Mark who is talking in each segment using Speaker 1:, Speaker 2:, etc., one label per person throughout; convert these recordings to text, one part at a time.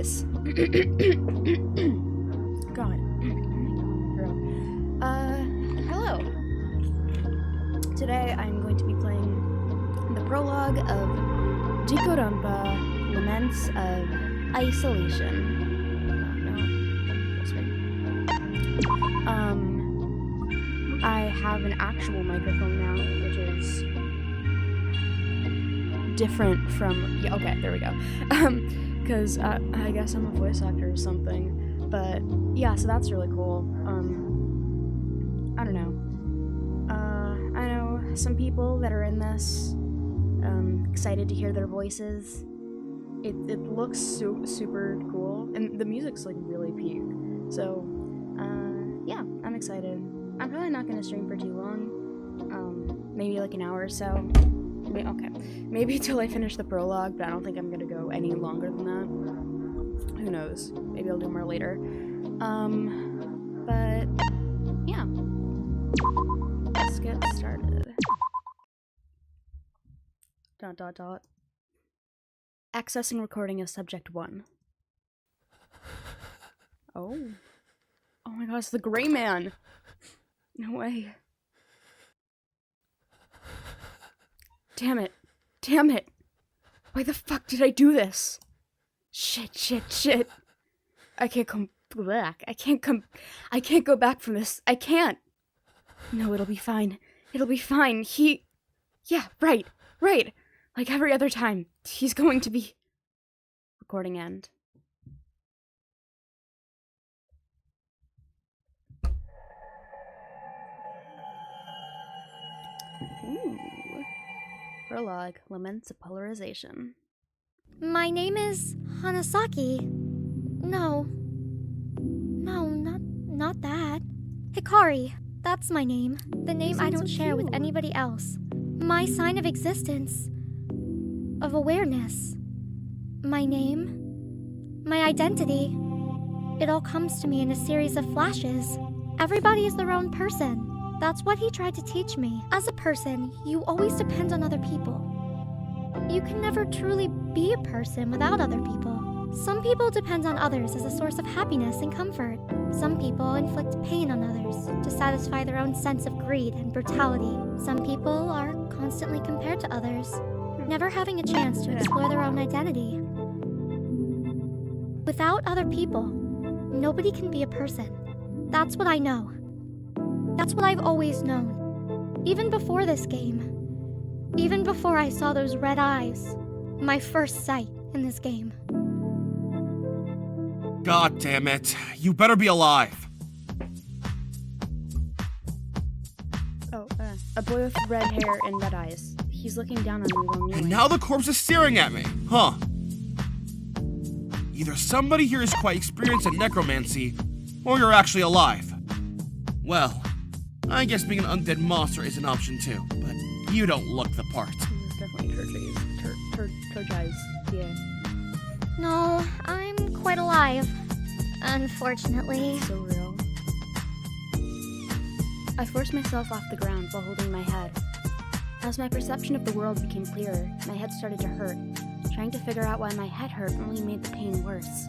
Speaker 1: guys. God. Hello. Today I'm going to be playing the prologue of Jikoronpa, Laments of Isolation. I have an actual microphone now, which is different from, yeah, okay, there we go. Because I guess I'm a voice actor or something, but yeah, so that's really cool. I don't know. I know some people that are in this, excited to hear their voices. It looks super cool, and the music's like really peak. So, yeah, I'm excited. I'm probably not gonna stream for too long. Maybe like an hour or so. Maybe till I finish the prologue, but I don't think I'm gonna go any longer than that. Who knows? Maybe I'll do more later. But yeah. Let's get started. ... Accessing recording of subject 1. Oh. Oh my god, it's the gray man! No way. Damn it. Damn it. Why the fuck did I do this? Shit. I can't come back. I can't go back from this. I can't. No, it'll be fine. It'll be fine. Yeah, right. Like every other time. He's going to be... Recording end. Ooh. Prologue, Laments of Polarization.
Speaker 2: My name is Hanasaki. No, not that. Hikari, that's my name. The name I don't share with anybody else. My sign of existence. Of awareness. My name. My identity. It all comes to me in a series of flashes. Everybody is their own person. That's what he tried to teach me. As a person, you always depend on other people. You can never truly be a person without other people. Some people depend on others as a source of happiness and comfort. Some people inflict pain on others to satisfy their own sense of greed and brutality. Some people are constantly compared to others, never having a chance to explore their own identity. Without other people, nobody can be a person. That's what I know. That's what I've always known. Even before this game. Even before I saw those red eyes. My first sight in this game.
Speaker 3: God damn it. You better be alive.
Speaker 1: Oh, a boy with red hair and red eyes. He's looking down on me while kneeling.
Speaker 3: And now the corpse is staring at me, huh? Either somebody here is quite experienced in necromancy, or you're actually alive. Well, I guess being an undead monster is an option too, but you don't look the part.
Speaker 1: He's definitely Turgeyes, yeah.
Speaker 2: No, I'm quite alive. Unfortunately.
Speaker 1: So real. I forced myself off the ground while holding my head. As my perception of the world became clearer, my head started to hurt. Trying to figure out why my head hurt only made the pain worse.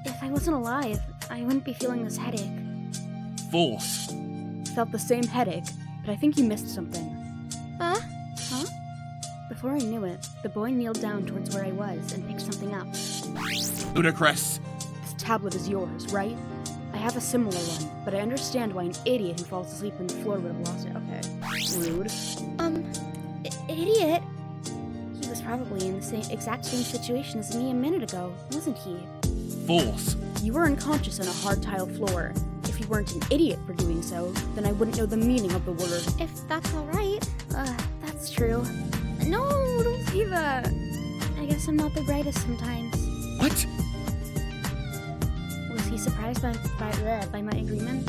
Speaker 1: If I wasn't alive, I wouldn't be feeling this headache.
Speaker 3: Fools.
Speaker 1: Felt the same headache, but I think you missed something.
Speaker 2: Huh?
Speaker 1: Before I knew it, the boy kneeled down towards where I was and picked something up.
Speaker 3: Ludicrous.
Speaker 1: This tablet is yours, right? I have a similar one, but I understand why an idiot who falls asleep on the floor would have lost it. Okay. Rude.
Speaker 2: Idiot?
Speaker 1: He was probably in the exact same situation as me a minute ago, wasn't he?
Speaker 3: Fools.
Speaker 1: You were unconscious on a hard tile floor. If you weren't an idiot for doing so, then I wouldn't know the meaning of the word.
Speaker 2: If that's alright.
Speaker 1: That's true. No, don't say that. I guess I'm not the brightest sometimes.
Speaker 3: What?
Speaker 1: Was he surprised by my agreement?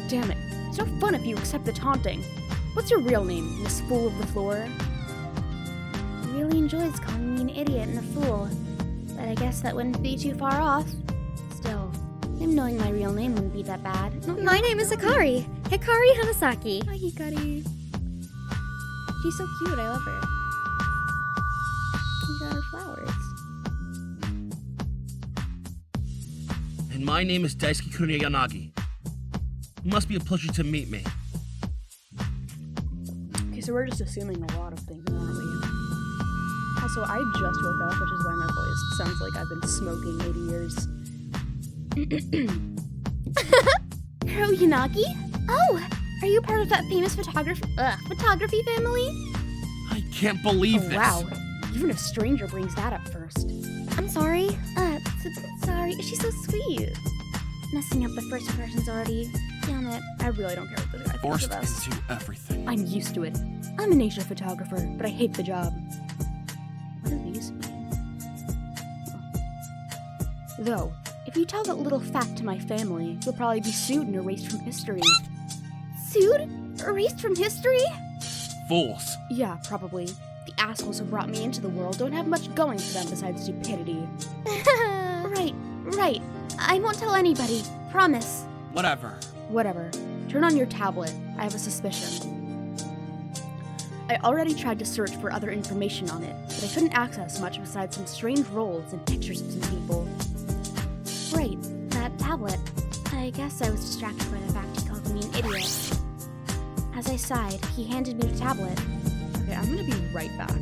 Speaker 1: Damn it. It's no fun if you accept the taunting. What's your real name, Miss Fool of the Floor? He really enjoys calling me an idiot and a fool, but I guess that wouldn't be too far off. Still, him knowing my real name wouldn't be that bad.
Speaker 2: My name is Hikari. Hikari Hanasaki.
Speaker 1: Hi, Hikari. She's so cute, I love her. These are her flowers.
Speaker 3: My name is Daisuke Kureyanagi. Must be a pleasure to meet me.
Speaker 1: Okay, so we're just assuming a lot of things, aren't we? Also, I just woke up, which is why my voice sounds like I've been smoking 80 years. Kuroyanagi? Oh, are you part of that famous photography family?
Speaker 3: I can't believe this.
Speaker 1: Wow, even a stranger brings that up first.
Speaker 2: I'm sorry. Sorry. She's so sweet. Messing up the first impressions already. Damn it.
Speaker 1: I really don't care what this guy thinks
Speaker 3: Forced
Speaker 1: of us.
Speaker 3: into everything.
Speaker 1: I'm used to it. I'm a nature photographer, but I hate the job. What do these mean? Oh. Though, if you tell that little fact to my family, you'll probably be sued and erased from history.
Speaker 2: Sued? Erased from history?
Speaker 3: Fools.
Speaker 1: Yeah, probably. The assholes who brought me into the world don't have much going for them besides stupidity.
Speaker 2: Right. I won't tell anybody. Promise.
Speaker 3: Whatever.
Speaker 1: Turn on your tablet. I have a suspicion. I already tried to search for other information on it, but I couldn't access much besides some strange rolls and pictures of some people.
Speaker 2: Right, that tablet. I guess I was distracted by the fact he called me an idiot. As I sighed, he handed me the tablet.
Speaker 1: Okay, I'm gonna be right back.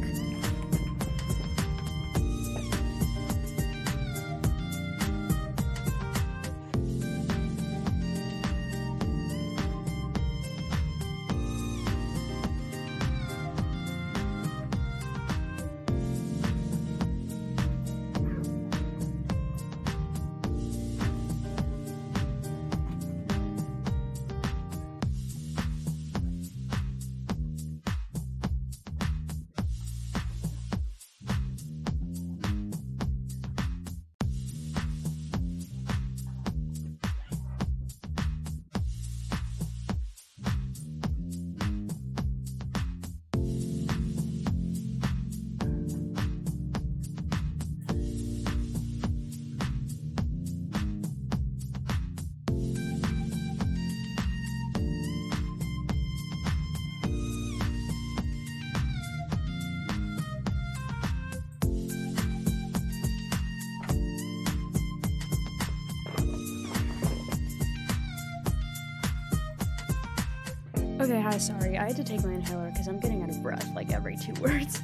Speaker 1: Okay, hi, sorry. I had to take my inhaler because I'm getting out of breath like every 2 words.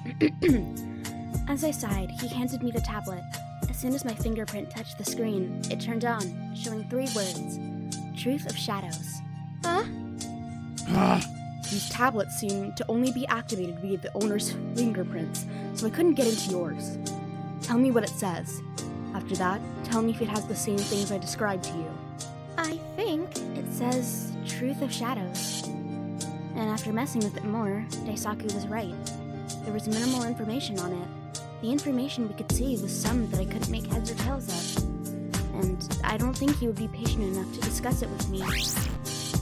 Speaker 2: As I sighed, he handed me the tablet. As soon as my fingerprint touched the screen, it turned on, showing 3 words. Truth of Shadows. Huh?
Speaker 1: These tablets seem to only be activated via the owner's fingerprints, so I couldn't get into yours. Tell me what it says. After that, tell me if it has the same things I described to you.
Speaker 2: I think it says Truth of Shadows. And after messing with it more, Daisaku was right. There was minimal information on it. The information we could see was some that I couldn't make heads or tails of. And I don't think he would be patient enough to discuss it with me.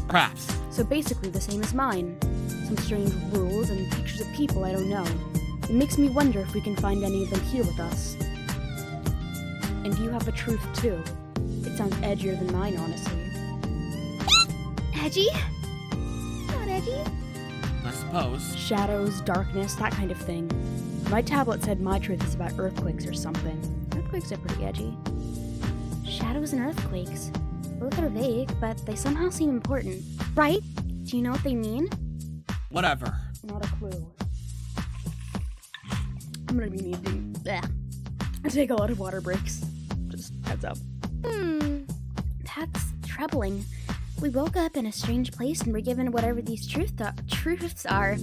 Speaker 3: Perhaps.
Speaker 1: So basically the same as mine. Some strange rules and pictures of people I don't know. It makes me wonder if we can find any of them here with us. And you have a truth too. It sounds edgier than mine, honestly.
Speaker 2: Edgy? Not edgy.
Speaker 3: I suppose.
Speaker 1: Shadows, darkness, that kind of thing. My tablet said my truth is about earthquakes or something. Earthquakes are pretty edgy.
Speaker 2: Shadows and earthquakes. Both are vague, but they somehow seem important. Right? Do you know what they mean?
Speaker 3: Whatever.
Speaker 1: Not a clue. I'm gonna be needing I take a lot of water breaks. Just heads up.
Speaker 2: That's troubling. We woke up in a strange place and were given whatever these truths are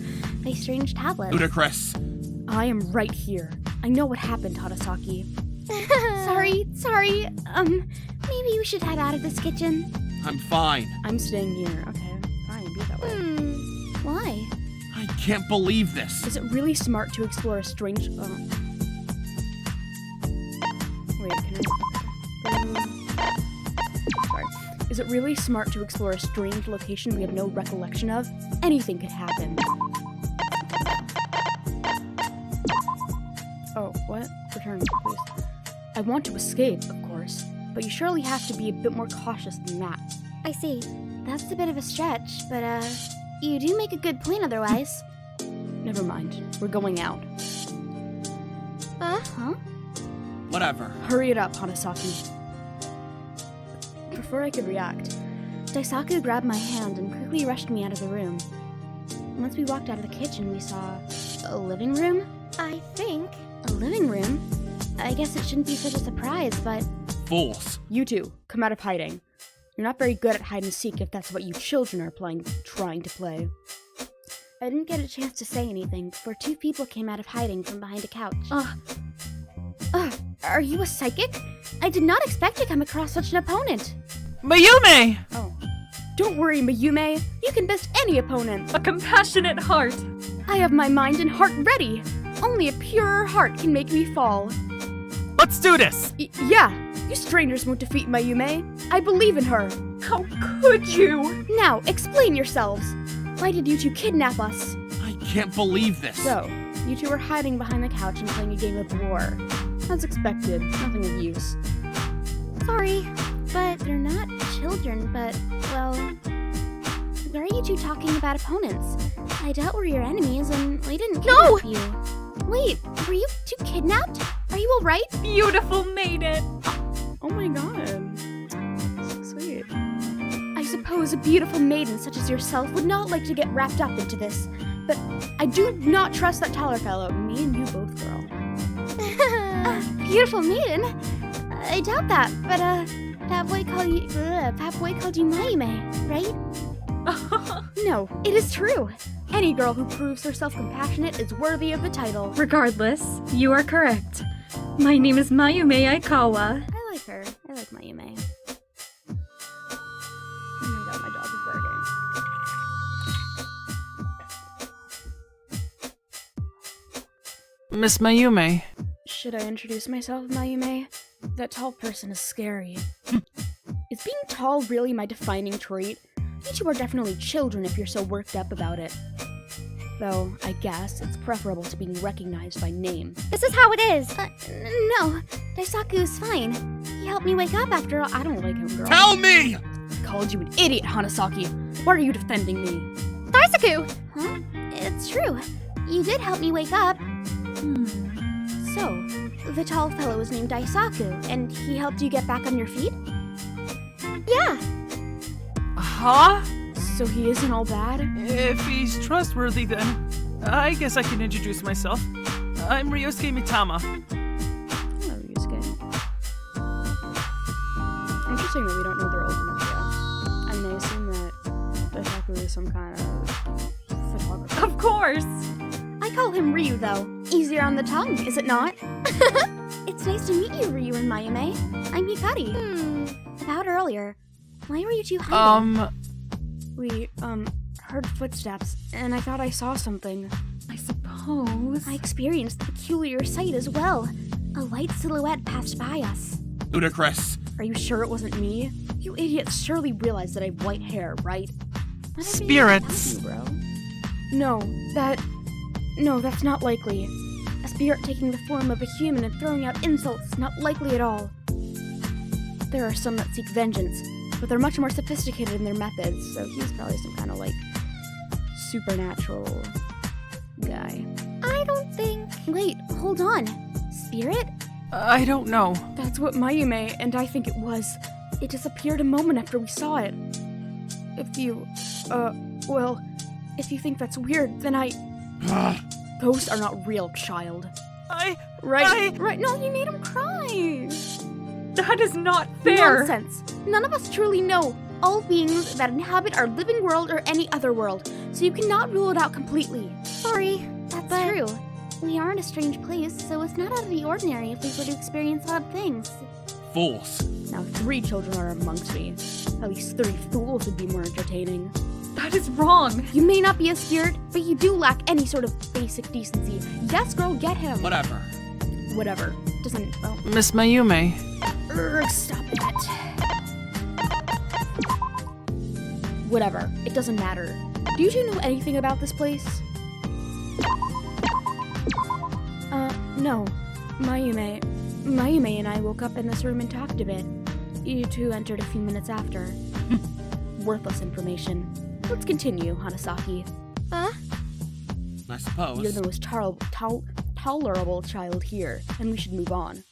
Speaker 2: by strange tablets.
Speaker 3: Ludicrous.
Speaker 1: I am right here. I know what happened, Hadasaki.
Speaker 2: Sorry. Maybe we should head out of this kitchen.
Speaker 3: I'm fine.
Speaker 1: I'm staying here. Okay, fine, be that way.
Speaker 2: Why?
Speaker 3: I can't believe this.
Speaker 1: Is it really smart to explore a strange... Wait, can I... Sorry. Is it really smart to explore a strange location we have no recollection of? Anything could happen. Oh, what? Return, please. I want to escape, of course, but you surely have to be a bit more cautious than that.
Speaker 2: I see. That's a bit of a stretch, but you do make a good point otherwise.
Speaker 1: Never mind. We're going out.
Speaker 2: Huh?
Speaker 3: Whatever.
Speaker 1: Hurry it up, Hanasaki. before I could react, Daisaku grabbed my hand and quickly rushed me out of the room. Once we walked out of the kitchen, we saw a living room?
Speaker 2: I think.
Speaker 1: A living room? I guess it shouldn't be such a surprise, but...
Speaker 3: Fools.
Speaker 1: You two, come out of hiding. You're not very good at hide and seek if that's what you children are trying to play. I didn't get a chance to say anything before two people came out of hiding from behind a couch. Are you a psychic? I did not expect to come across such an opponent.
Speaker 4: Mayume!
Speaker 1: Oh. Don't worry, Mayume. You can best any opponent.
Speaker 4: A compassionate heart.
Speaker 1: I have my mind and heart ready. Only a purer heart can make me fall.
Speaker 4: Let's do this!
Speaker 1: Yeah, you strangers won't defeat Mayume. I believe in her.
Speaker 4: How could you?
Speaker 1: Now, explain yourselves. Why did you two kidnap us?
Speaker 3: I can't believe this.
Speaker 1: So, you two were hiding behind the couch and playing a game of war. As expected, nothing of use.
Speaker 2: Sorry, but
Speaker 1: They're not children, but, well... Why are you two talking about opponents? I doubt we're your enemies, and we didn't kidnap you. Wait, were you two kidnapped? Are you alright?
Speaker 4: Beautiful maiden.
Speaker 1: Oh my god. So sweet. I suppose a beautiful maiden such as yourself would not like to get wrapped up into this, but I do not trust that taller fellow. Me and you both, girl. Beautiful maiden? I doubt that, but, that boy called you Mayume, right? No, it is true. Any girl who proves herself compassionate is worthy of the title.
Speaker 4: Regardless, you are correct. My name is Mayume Aikawa.
Speaker 1: I like her. I like Mayume. Oh my god, my dog is barking.
Speaker 4: Miss Mayume.
Speaker 1: Should I introduce myself, Mayume? That tall person is scary. Is being tall really my defining trait? You two are definitely children if you're so worked up about it. Though, I guess it's preferable to being recognized by name.
Speaker 2: this is how it is.
Speaker 1: No, Daisaku is fine. He helped me wake up after all. I don't like him, girl.
Speaker 3: Tell me!
Speaker 1: Called you an idiot, Hanasaki. Why are you defending me?
Speaker 2: Daisaku!
Speaker 1: Huh? It's true. You did help me wake up. So, the tall fellow is named Daisaku, and he helped you get back on your feet?
Speaker 2: Yeah.
Speaker 4: Huh?
Speaker 1: So he isn't all bad?
Speaker 4: If he's trustworthy, then I guess I can introduce myself. I'm Ryosuke Mitama.
Speaker 1: Hello, Ryusuke. Interesting that we don't know their ultimate yet. I mean, I assume that Daisaku is some kind of photographer.
Speaker 4: Of course!
Speaker 1: I call him Ryu, though. Easier on the tongue, is it not? It's nice to meet you, Ryu and Mayume. I'm Hikari. About earlier. Why were you two hiding? We, heard footsteps, and I thought I saw something.
Speaker 4: I suppose.
Speaker 1: I experienced the peculiar sight as well. A light silhouette passed by us.
Speaker 3: Ludicrous.
Speaker 1: Are you sure it wasn't me? You idiots surely realize that I have white hair, right? What have you
Speaker 4: Spirits.
Speaker 1: done, bro? No, that's not likely. A spirit taking the form of a human and throwing out insults, not likely at all. There are some that seek vengeance, but they're much more sophisticated in their methods, so he's probably some kind of, like, supernatural guy.
Speaker 2: I don't think.
Speaker 1: Wait, hold on. Spirit?
Speaker 4: I don't know.
Speaker 1: That's what Mayume and I think it was. It disappeared a moment after we saw it. If you, if you think that's weird, then Ghosts are not real, child. Right, no, you made him cry.
Speaker 4: That is not fair.
Speaker 1: Nonsense. None of us truly know all beings that inhabit our living world or any other world, so you cannot rule it out completely.
Speaker 2: Sorry.
Speaker 1: That's true. We are in a strange place, so it's not out of the ordinary if we were to experience odd things.
Speaker 3: Fools.
Speaker 1: Now 3 children are amongst me. At least 3 fools would be more entertaining.
Speaker 4: That is wrong.
Speaker 1: You may not be a spirit, but you do lack any sort of basic decency. Yes, girl, get him.
Speaker 3: Whatever.
Speaker 1: Doesn't, well...
Speaker 4: Miss Mayume.
Speaker 1: Stop it. Whatever. It doesn't matter. Do you two know anything about this place? No. Mayume and I woke up in this room and talked a bit. You two entered a few minutes after. Worthless information. Let's continue, Hanasaki.
Speaker 3: I suppose.
Speaker 1: You're the most tolerable child here, and we should move on.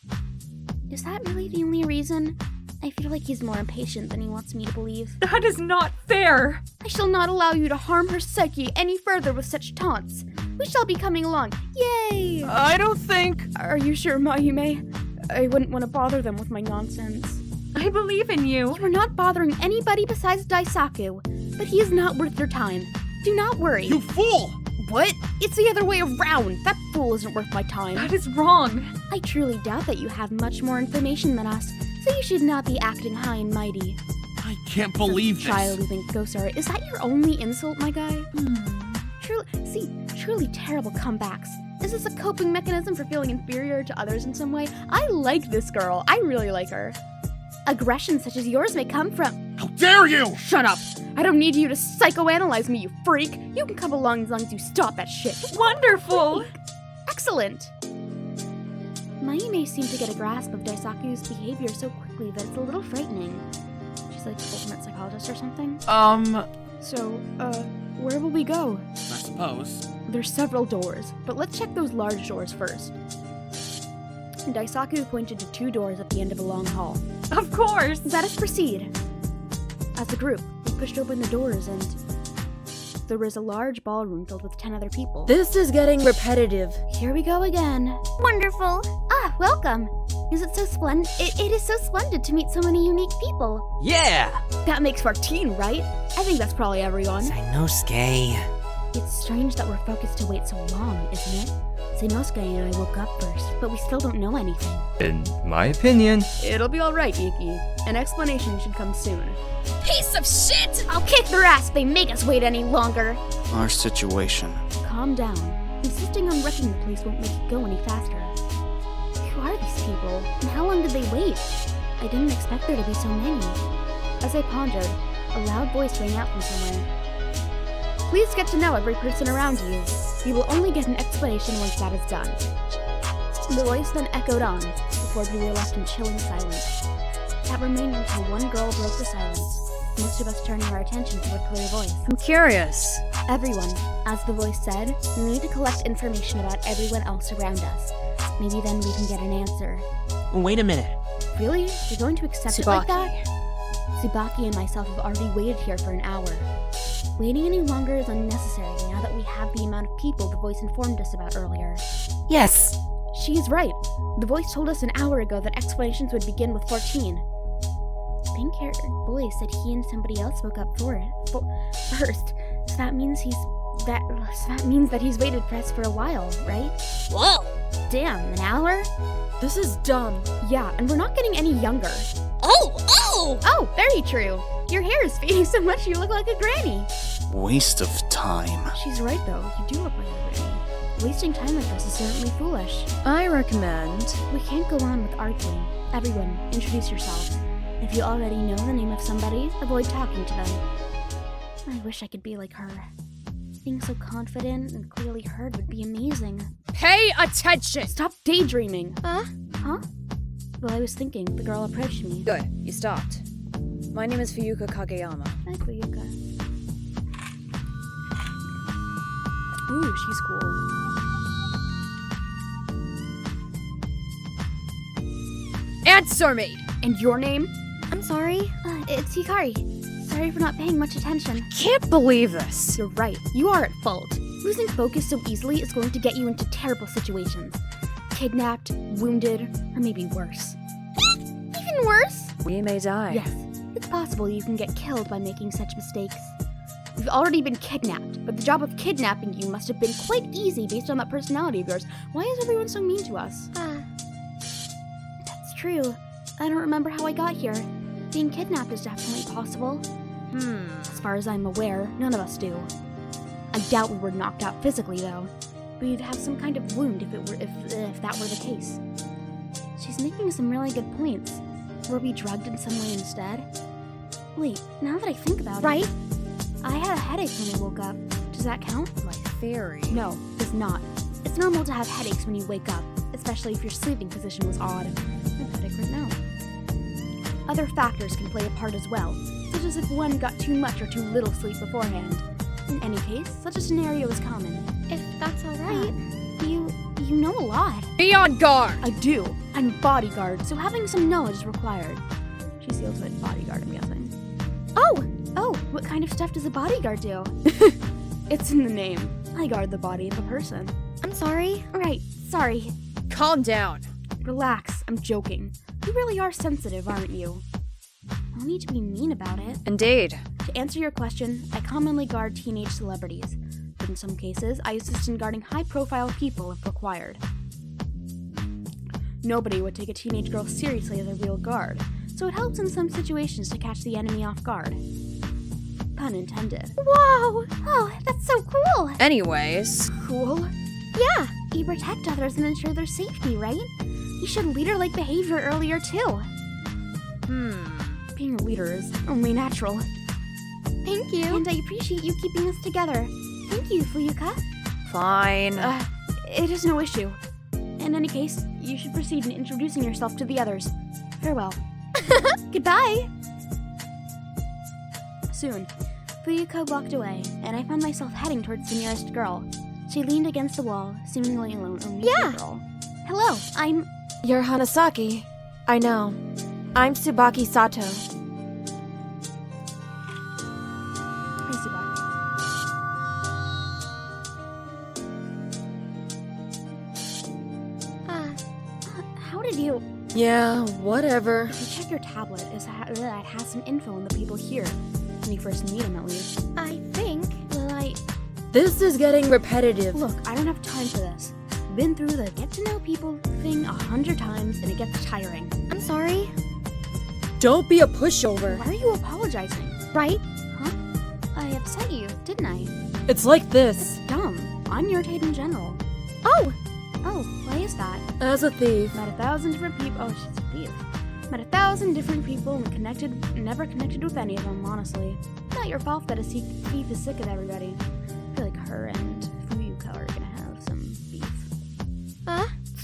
Speaker 1: Is that really the only reason? I feel like he's more impatient than he wants me to believe.
Speaker 4: That is not fair!
Speaker 1: I shall not allow you to harm her psyche any further with such taunts. We shall be coming along. Yay!
Speaker 4: I don't think...
Speaker 1: Are you sure, Mayume? I wouldn't want to bother them with my nonsense.
Speaker 4: I believe in you.
Speaker 1: You are not bothering anybody besides Daisaku, but he is not worth your time. Do not worry.
Speaker 3: You fool!
Speaker 1: What? It's the other way around. That fool isn't worth my time.
Speaker 4: That is wrong.
Speaker 1: I truly doubt that you have much more information than us, so you should not be acting high and mighty.
Speaker 3: I can't believe this.
Speaker 1: Child you think ghosts are. Is that your only insult, my guy? Truly terrible comebacks. Is this a coping mechanism for feeling inferior to others in some way? I like this girl. I really like her. Aggression such as yours may come from...
Speaker 3: How dare you!
Speaker 1: Shut up! I don't need you to psychoanalyze me, you freak! You can come along as long as you stop that shit.
Speaker 4: Wonderful!
Speaker 1: Excellent! Mayume seemed to get a grasp of Daisaku's behavior so quickly that it's a little frightening. She's like the ultimate psychologist or something. So, where will we go?
Speaker 3: I suppose.
Speaker 1: There's several doors, but let's check those large doors first. Daisaku pointed to 2 doors at the end of a long hall.
Speaker 4: Of course!
Speaker 1: Let us proceed. As a group, we pushed open the doors and there was a large ballroom filled with 10 other people.
Speaker 5: This is getting repetitive.
Speaker 1: Here we go again. Wonderful. Ah, welcome. Is it so splendid? It is so splendid to meet so many unique people.
Speaker 6: Yeah!
Speaker 1: That makes 14, right? I think that's probably everyone.
Speaker 6: Sainosuke.
Speaker 1: It's strange that we're focused to wait so long, isn't it? Sainosuke and I woke up first, but we still don't know anything.
Speaker 6: In my opinion.
Speaker 1: It'll be alright, Yuki. An explanation should come soon.
Speaker 5: Piece of shit!
Speaker 1: I'll kick their ass if they make us wait any longer.
Speaker 7: Our situation.
Speaker 1: Calm down. Insisting on wrecking the place won't make it go any faster. Who are these people, and how long did they wait? I didn't expect there to be so many. As I pondered, a loud voice rang out from somewhere. Please get to know every person around you. You will only get an explanation once that is done. The voice then echoed on, before we were left in chilling silence. That remained until one girl broke the silence, most of us turning our attention to her clear voice.
Speaker 5: I'm curious.
Speaker 1: Everyone, as the voice said, we need to collect information about everyone else around us. Maybe then we can get an answer.
Speaker 6: Wait a minute.
Speaker 1: Really? You're going to accept it like that? Tsubaki and myself have already waited here for an hour. Waiting any longer is unnecessary now that we have the amount of people the voice informed us about earlier.
Speaker 5: Yes.
Speaker 1: She's right. The voice told us an hour ago that explanations would begin with 14. Pink-haired boy said he and somebody else woke up first. So that means that he's waited for us for a while, right?
Speaker 5: Whoa.
Speaker 1: Damn, an hour?
Speaker 5: This is dumb.
Speaker 1: Yeah, and we're not getting any younger.
Speaker 5: Oh!
Speaker 1: Oh, very true. Your hair is fading so much you look like a granny.
Speaker 7: Waste of time.
Speaker 1: She's right though, you do look like a granny. Wasting time like this is certainly foolish.
Speaker 5: I recommend...
Speaker 1: We can't go on with arguing. Everyone, introduce yourselves. If you already know the name of somebody, avoid talking to them. I wish I could be like her. Being so confident and clearly heard would be amazing.
Speaker 5: Pay attention!
Speaker 1: Stop daydreaming.
Speaker 2: Huh?
Speaker 1: Huh? Well, I was thinking, the girl approached me.
Speaker 5: Good, you stopped. My name is Fuyuka Kageyama.
Speaker 1: Hi, Fuyuka. Ooh, she's cool.
Speaker 5: Answer me!
Speaker 1: And your name?
Speaker 2: I'm sorry.
Speaker 1: It's Hikari. Sorry for not paying much attention.
Speaker 5: Can't believe this.
Speaker 1: You're right. You are at fault. Losing focus so easily is going to get you into terrible situations. Kidnapped, wounded, or maybe worse. Even worse?
Speaker 5: We may die.
Speaker 1: Yes, it's possible you can get killed by making such mistakes. You've already been kidnapped, but the job of kidnapping you must have been quite easy based on that personality of yours. Why is everyone so mean to us? That's true. I don't remember how I got here. Being kidnapped is definitely possible. As far as I'm aware, none of us do. I doubt we were knocked out physically, though. We'd have some kind of wound if that were the case. She's making some really good points. Were we drugged in some way instead? Wait, now that I think about it... Right? I had a headache when I woke up. Does that count?
Speaker 5: My theory.
Speaker 1: No, does not. It's normal to have headaches when you wake up, especially if your sleeping position was odd. I have a headache right now. Other factors can play a part as well, such as if one got too much or too little sleep beforehand. In any case, such a scenario is common.
Speaker 2: If that's alright.
Speaker 1: You know a lot.
Speaker 5: Be on guard!
Speaker 1: I do. I'm bodyguard, so having some knowledge is required. She's the ultimate bodyguard, I'm guessing.
Speaker 2: Oh,
Speaker 1: What kind of stuff does a bodyguard do? It's in the name. I guard the body of a person.
Speaker 2: I'm sorry.
Speaker 1: Right, sorry.
Speaker 5: Calm down.
Speaker 1: Relax, I'm joking. You really are sensitive, aren't you? No need to be mean about it.
Speaker 5: Indeed.
Speaker 1: To answer your question, I commonly guard teenage celebrities, but in some cases, I assist in guarding high-profile people if required. Nobody would take a teenage girl seriously as a real guard, so it helps in some situations to catch the enemy off guard. Pun intended.
Speaker 2: Whoa! Oh, that's so cool!
Speaker 5: Anyways,
Speaker 1: Cool?
Speaker 2: Yeah,
Speaker 1: You protect others and ensure their safety, right? You showed leader-like behavior earlier, too. Being a leader is only natural.
Speaker 2: thank you.
Speaker 1: And I appreciate you keeping us together. Thank you, Fuyuka.
Speaker 5: fine.
Speaker 1: It is no issue. In any case, you should proceed in introducing yourself to the others. Farewell. Goodbye! Soon, Fuyuka walked away, and I found myself heading towards the nearest girl. She leaned against the wall, seemingly alone.
Speaker 2: Yeah.
Speaker 1: Girl. Hello, I'm...
Speaker 8: You're Hanasaki. I know. I'm Tsubaki Sato.
Speaker 1: Hey, Tsubaki. How did you...
Speaker 8: Yeah, whatever.
Speaker 1: If you check your tablet, it has some info on the people here. When you first meet them, at least.
Speaker 2: I think.
Speaker 1: Well,
Speaker 8: This is getting repetitive.
Speaker 1: Look, I don't have time for this. Been through the get-to-know people thing 100 times, and it gets tiring.
Speaker 2: I'm sorry.
Speaker 8: Don't be a pushover.
Speaker 1: Why are you apologizing?
Speaker 2: Right?
Speaker 1: Huh? I upset you, didn't I?
Speaker 8: It's like this.
Speaker 1: Dumb. I'm irritated in general.
Speaker 2: Oh,
Speaker 1: Oh, why is that?
Speaker 8: As a thief.
Speaker 1: Met 1,000 different people. Oh, she's a thief. Met 1,000 different people and never connected with any of them, honestly. Not your fault that a thief is sick of everybody. I feel like her and Fuyuka are gonna have some beef.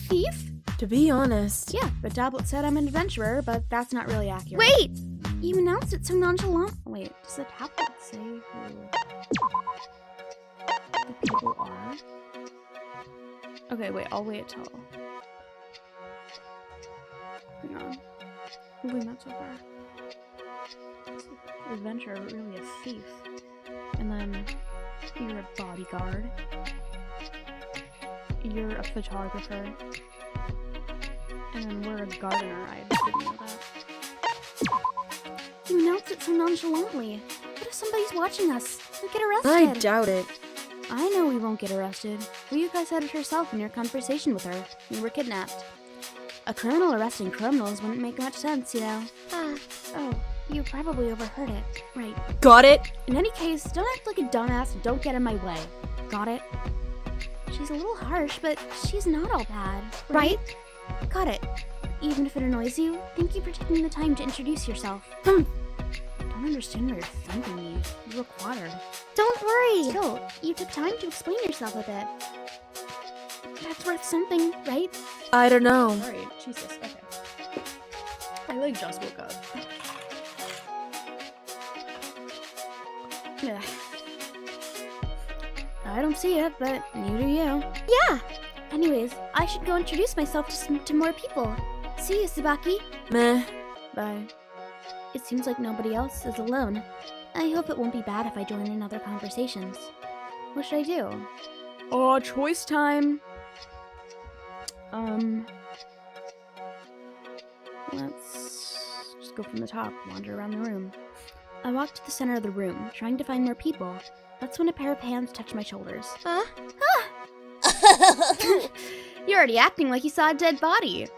Speaker 2: thief?
Speaker 8: To be honest.
Speaker 1: Yeah, the tablet said I'm an adventurer, but that's not really accurate.
Speaker 2: Wait!
Speaker 1: You announced it so nonchalant. Wait, does the tablet say who the people are? Okay, wait, I'll wait till... Hang on. Who have we met so far? Adventurer, but really a thief. And then you're a bodyguard. You're a photographer. And then we're a gardener. I just didn't know that. You announced it so nonchalantly. What if somebody's watching us? We'll get arrested.
Speaker 8: I doubt it.
Speaker 1: I know we won't get arrested. Fuyuka said it herself in your conversation with her. We were kidnapped. A criminal arresting criminals wouldn't make much sense, you know. Oh, you probably overheard it. Right.
Speaker 8: Got it?
Speaker 1: In any case, don't act like a dumbass and don't get in my way. Got it? She's a little harsh, but she's not all bad.
Speaker 2: Right?
Speaker 1: Got it. Even if it annoys you, thank you for taking the time to introduce yourself.
Speaker 2: Hmm.
Speaker 1: Don't understand why you're thanking me. You look flattered.
Speaker 2: Don't worry.
Speaker 1: Still, you took time to explain yourself a bit. That's worth something, right?
Speaker 8: I don't know.
Speaker 1: Sorry, Jesus, okay. I just woke up. Yeah. I don't see it, but neither do you.
Speaker 2: Yeah.
Speaker 1: Anyways, I should go introduce myself to more people. See you, Tsubaki.
Speaker 8: Meh.
Speaker 1: Bye. It seems like nobody else is alone. I hope it won't be bad if I join in other conversations. What should I do? Oh, choice time! Let's just go from the top, wander around the room. I walked to the center of the room, trying to find more people. That's when a pair of hands touched my shoulders.
Speaker 2: Huh?
Speaker 1: You're already acting like you saw a dead body.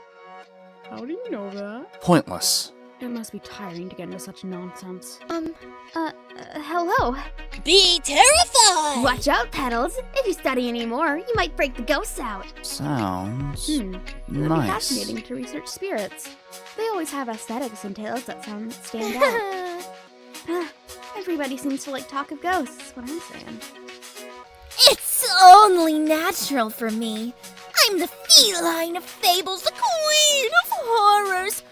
Speaker 1: How do you know that?
Speaker 7: Pointless.
Speaker 1: It must be tiring to get into such nonsense.
Speaker 2: Hello.
Speaker 9: Be terrified!
Speaker 1: Watch out, Petals! If you study anymore, you might break the ghosts out.
Speaker 7: Sounds
Speaker 1: It would be
Speaker 7: nice.
Speaker 1: fascinating to research spirits. They always have aesthetics and tales that stand out. Everybody seems to like talk of ghosts, what I'm saying.
Speaker 9: It's only natural for me. I'm the feline of fables, the queen of horrors.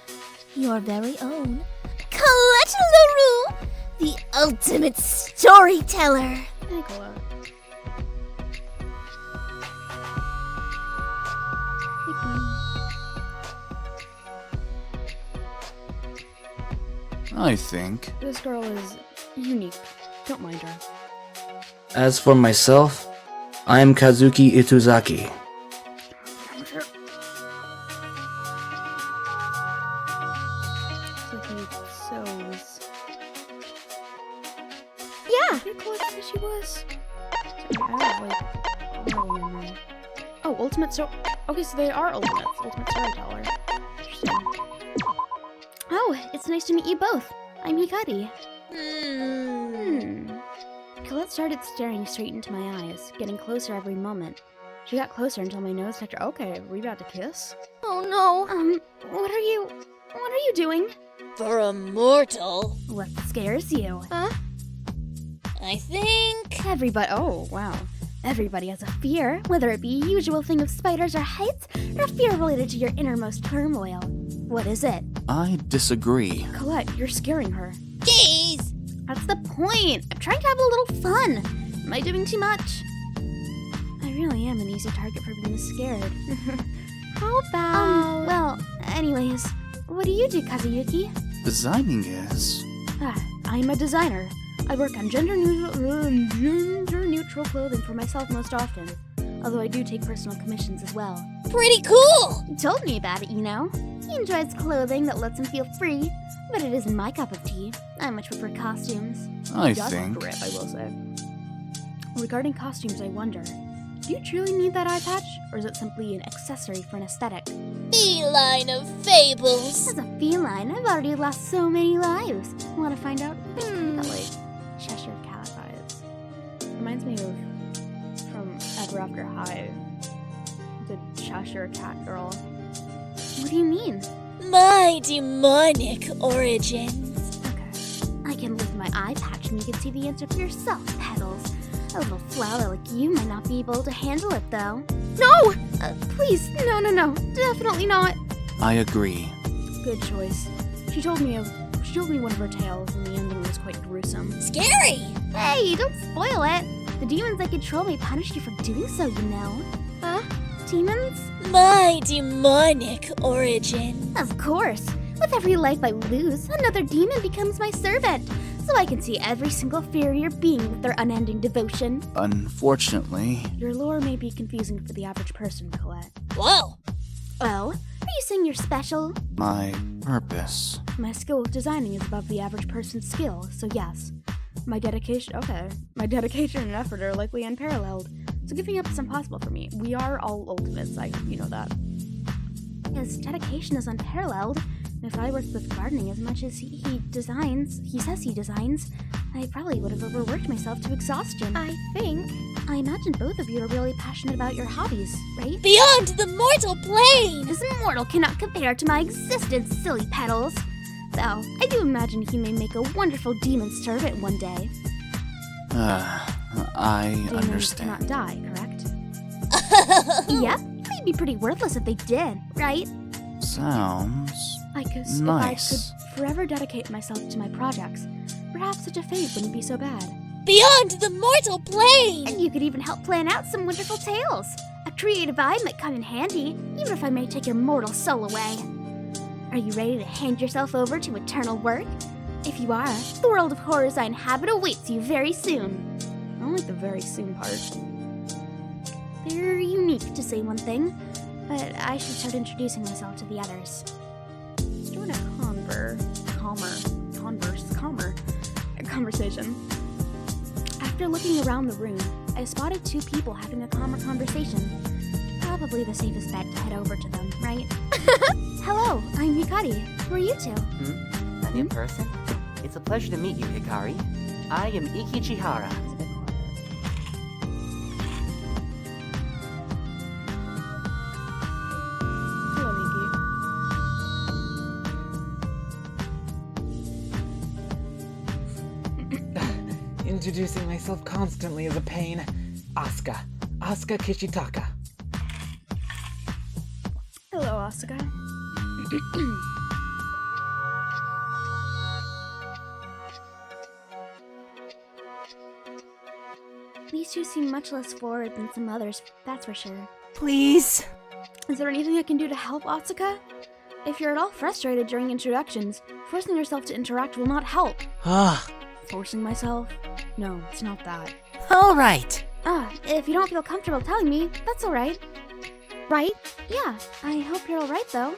Speaker 9: Your very own Colette LaRue, the ultimate storyteller.
Speaker 1: Nicola.
Speaker 7: I think.
Speaker 1: This girl is unique. Don't mind her.
Speaker 10: As for myself, I am Kazuki Ituzaki.
Speaker 1: So he sews.
Speaker 2: Yeah.
Speaker 1: Did Colette say she was? Sorry, I have like horrible memory. Oh, ultimate so. Okay, so they are ultimates. Ultimate storyteller. Interesting. Oh, it's nice to meet you both. I'm Hikari. Colette started staring straight into my eyes, getting closer every moment. She got closer until my nose touched her. Okay, are we about to kiss?
Speaker 9: Oh no.
Speaker 1: What are you doing?
Speaker 9: For a mortal,
Speaker 1: What scares you?
Speaker 2: Huh?
Speaker 9: I think.
Speaker 1: Everybody. Oh, wow. Everybody has a fear, whether it be a usual thing of spiders or heights, or a fear related to your innermost turmoil. What is it?
Speaker 7: I disagree.
Speaker 1: Colette, you're scaring her.
Speaker 9: Jeez!
Speaker 1: That's the point. I'm trying to have a little fun. Am I doing too much? I really am an easy target for being scared.
Speaker 2: How about...
Speaker 1: Well, anyways, what do you do, Kazuyuki?
Speaker 7: Designing is.
Speaker 1: I'm a designer. I work on gender neutral clothing for myself most often. Although I do take personal commissions as well.
Speaker 9: Pretty cool!
Speaker 1: He told me about it, you know. He enjoys clothing that lets him feel free, but it isn't my cup of tea. I much prefer costumes.
Speaker 7: I
Speaker 1: Does
Speaker 7: think.
Speaker 1: grip, I will say. Regarding costumes, I wonder, do you truly need that eye patch, or is it simply an accessory for an aesthetic?
Speaker 9: Feline of fables.
Speaker 1: As a feline, I've already lost so many lives. Want to find out? I got like Cheshire Cat eyes. Reminds me of from Ever After High, the Cheshire Cat girl. What do you mean?
Speaker 9: My demonic origins.
Speaker 1: Okay, I can lift my eye patch and you can see the answer for yourself, Petals. A little flower like you might not be able to handle it, though. No! Please, no, definitely not.
Speaker 7: I agree.
Speaker 1: Good choice. She told me one of her tales, and the ending was quite gruesome.
Speaker 9: Scary!
Speaker 1: Hey, don't spoil it. The demons that control may punish you for doing so, you know. Huh? Demons?
Speaker 9: My demonic origin.
Speaker 1: Of course. With every life I lose, another demon becomes my servant. So I can see every single inferior being with their unending devotion.
Speaker 7: Unfortunately.
Speaker 1: Your lore may be confusing for the average person, Colette.
Speaker 9: Whoa!
Speaker 1: Oh, are you saying you're special?
Speaker 7: My purpose.
Speaker 1: My skill with designing is above the average person's skill, so yes. My dedication and effort are likely unparalleled, so giving up is impossible for me. We are all ultimates, you know that. His dedication is unparalleled, and if I worked with gardening as much as he says he designs, I probably would have overworked myself to exhaustion. I imagine both of you are really passionate about your hobbies, right?
Speaker 9: Beyond the mortal plane!
Speaker 1: This mortal cannot compare to my existence, silly Petals. Though, I do imagine he may make a wonderful demon servant one day.
Speaker 7: I
Speaker 1: Demons
Speaker 7: understand.
Speaker 1: cannot die, correct? Yep, they'd be pretty worthless if they did, right?
Speaker 7: Sounds
Speaker 1: If
Speaker 7: nice.
Speaker 1: I could forever dedicate myself to my projects, perhaps such a fate wouldn't be so bad.
Speaker 9: Beyond the mortal plane!
Speaker 1: And you could even help plan out some wonderful tales. A creative eye might come in handy, even if I may take your mortal soul away. Are you ready to hand yourself over to eternal work? If you are, the world of horrors I inhabit awaits you very soon. I don't like the very soon part. They're unique, to say one thing, but I should start introducing myself to the others. Let's join a conversation. After looking around the room, I spotted two people having a calmer conversation. Probably the safest bet to head over to them, right? Hello, I'm Hikari. Who are you two?
Speaker 6: A new person? It's a pleasure to meet you, Hikari. I am Iki Chihara.
Speaker 1: It's a bit quiet. Hello, Miki.
Speaker 4: Introducing myself constantly is a pain. Asuka Kishitaka.
Speaker 1: Hello, Asuka. These two seem much less forward than some others, that's for sure.
Speaker 6: Please?
Speaker 1: Is there anything I can do to help, Asuka? If you're at all frustrated during introductions, forcing yourself to interact will not help.
Speaker 11: Ah.
Speaker 1: Forcing myself? No, it's not that.
Speaker 11: All right.
Speaker 1: If you don't feel comfortable telling me, that's alright. Right? Yeah, I hope you're alright though.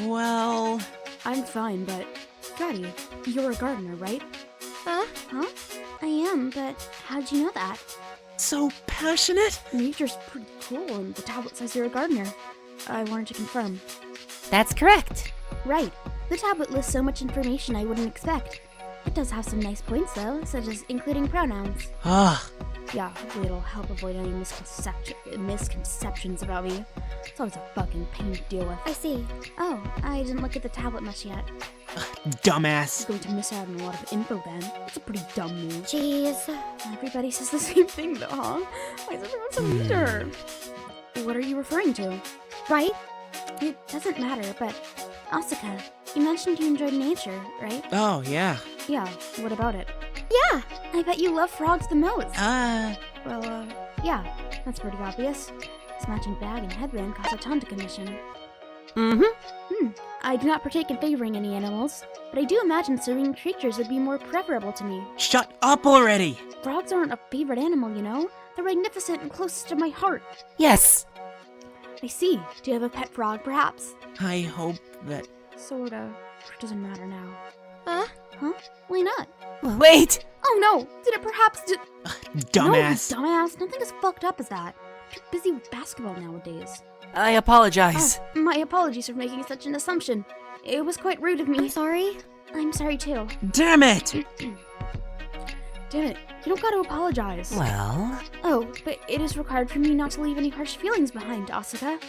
Speaker 11: Well...
Speaker 1: I'm fine, but... Daddy, you're a gardener, right?
Speaker 2: Huh?
Speaker 1: I am, but how'd you know that?
Speaker 11: So passionate?
Speaker 1: Nature's pretty cool, and the tablet says you're a gardener. I wanted to confirm.
Speaker 11: That's correct.
Speaker 1: Right. The tablet lists so much information I wouldn't expect. It does have some nice points, though, such as including pronouns.
Speaker 11: Ah.
Speaker 1: Yeah, hopefully it'll help avoid any misconceptions about me. It's always a fucking pain to deal with.
Speaker 2: I see.
Speaker 1: Oh, I didn't look at the tablet much yet.
Speaker 11: Dumbass.
Speaker 1: I'm going to miss out on a lot of info then. It's a pretty dumb move.
Speaker 2: Jeez.
Speaker 1: Everybody says the same thing though, huh? Why is everyone so mean to her? What are you referring to?
Speaker 2: Right?
Speaker 1: It doesn't matter, but... Asuka, you mentioned you enjoyed nature, right?
Speaker 11: Oh, yeah.
Speaker 1: Yeah, what about it?
Speaker 2: Yeah.
Speaker 1: I bet you love frogs the most.
Speaker 11: Well,
Speaker 1: yeah, that's pretty obvious. This matching bag and headband cost a ton to commission. I do not partake in favoring any animals, but I do imagine serene creatures would be more preferable to me.
Speaker 11: Shut up already!
Speaker 1: Frogs aren't a favorite animal, you know? They're magnificent and closest to my heart.
Speaker 11: Yes!
Speaker 1: I see. Do you have a pet frog, perhaps?
Speaker 11: I hope that...
Speaker 1: Sorta. It doesn't matter now.
Speaker 2: Huh?
Speaker 1: Why not?
Speaker 11: Wait!
Speaker 1: Oh no! Did it perhaps
Speaker 11: Dumbass.
Speaker 1: No, dumbass. Nothing as fucked up as that. Too busy with basketball nowadays.
Speaker 11: I apologize.
Speaker 1: My apologies for making such an assumption. It was quite rude of me.
Speaker 2: I'm sorry.
Speaker 1: I'm sorry too.
Speaker 11: Damn it!
Speaker 1: Damn it. You don't gotta apologize.
Speaker 11: Well...
Speaker 1: Oh, but it is required for me not to leave any harsh feelings behind, Asuka.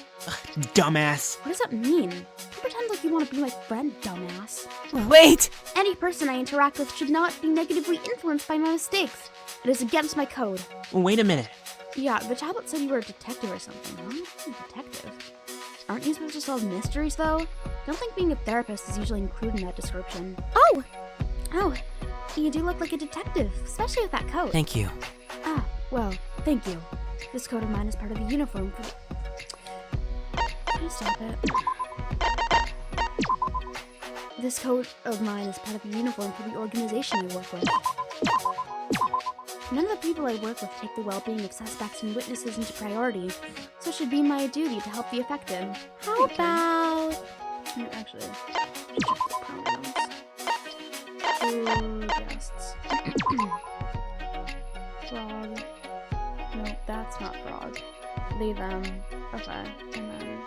Speaker 11: Dumbass.
Speaker 1: What does that mean? Don't pretend like you want to be my friend, dumbass.
Speaker 11: Wait!
Speaker 1: Any person I interact with should not be negatively influenced by my mistakes. It is against my code.
Speaker 11: Wait a minute.
Speaker 1: Yeah, the tablet said you were a detective or something, huh? A detective? Aren't you supposed to solve mysteries, though? Don't think being a therapist is usually included in that description.
Speaker 2: Oh!
Speaker 1: Oh, you do look like a detective, especially with that coat.
Speaker 11: Thank you.
Speaker 1: Ah, well, thank you. This coat of mine is part of the uniform for the... Can I stop it? This coat of mine is part of the uniform for the organization I work with. None of the people I work with take the well-being of suspects and witnesses into priority, so it should be my duty to help the affected.
Speaker 2: How about...
Speaker 1: Actually, check the pronouns. Two guests. Frog. No, that's not frog. Leave them. Okay, and then...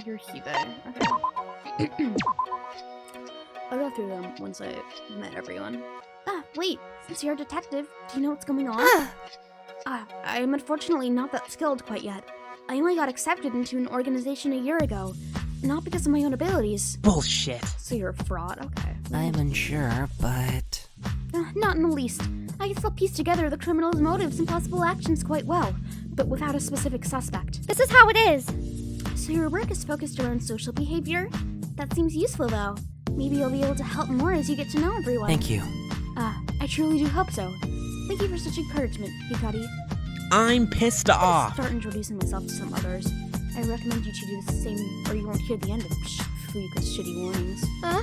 Speaker 1: You're he, okay. I'll go through them once I've met everyone. Wait, since you're a detective, do you know what's going on? I am unfortunately not that skilled quite yet. I only got accepted into an organization a year ago, not because of my own abilities.
Speaker 11: Bullshit.
Speaker 1: So you're a fraud? Okay.
Speaker 11: I'm unsure, but...
Speaker 1: Not in the least. I can still piece together the criminal's motives and possible actions quite well, but without a specific suspect.
Speaker 2: This is how it is.
Speaker 1: So your work is focused around social behavior? That seems useful, though. Maybe you'll be able to help more as you get to know everyone.
Speaker 11: Thank you.
Speaker 1: I truly do hope so. Thank you for such encouragement, Hikari.
Speaker 11: I'm pissed off.
Speaker 1: Start introducing myself to some others. I recommend you two do the same, or you won't hear the end of Fuyuka's shitty warnings.
Speaker 2: Huh?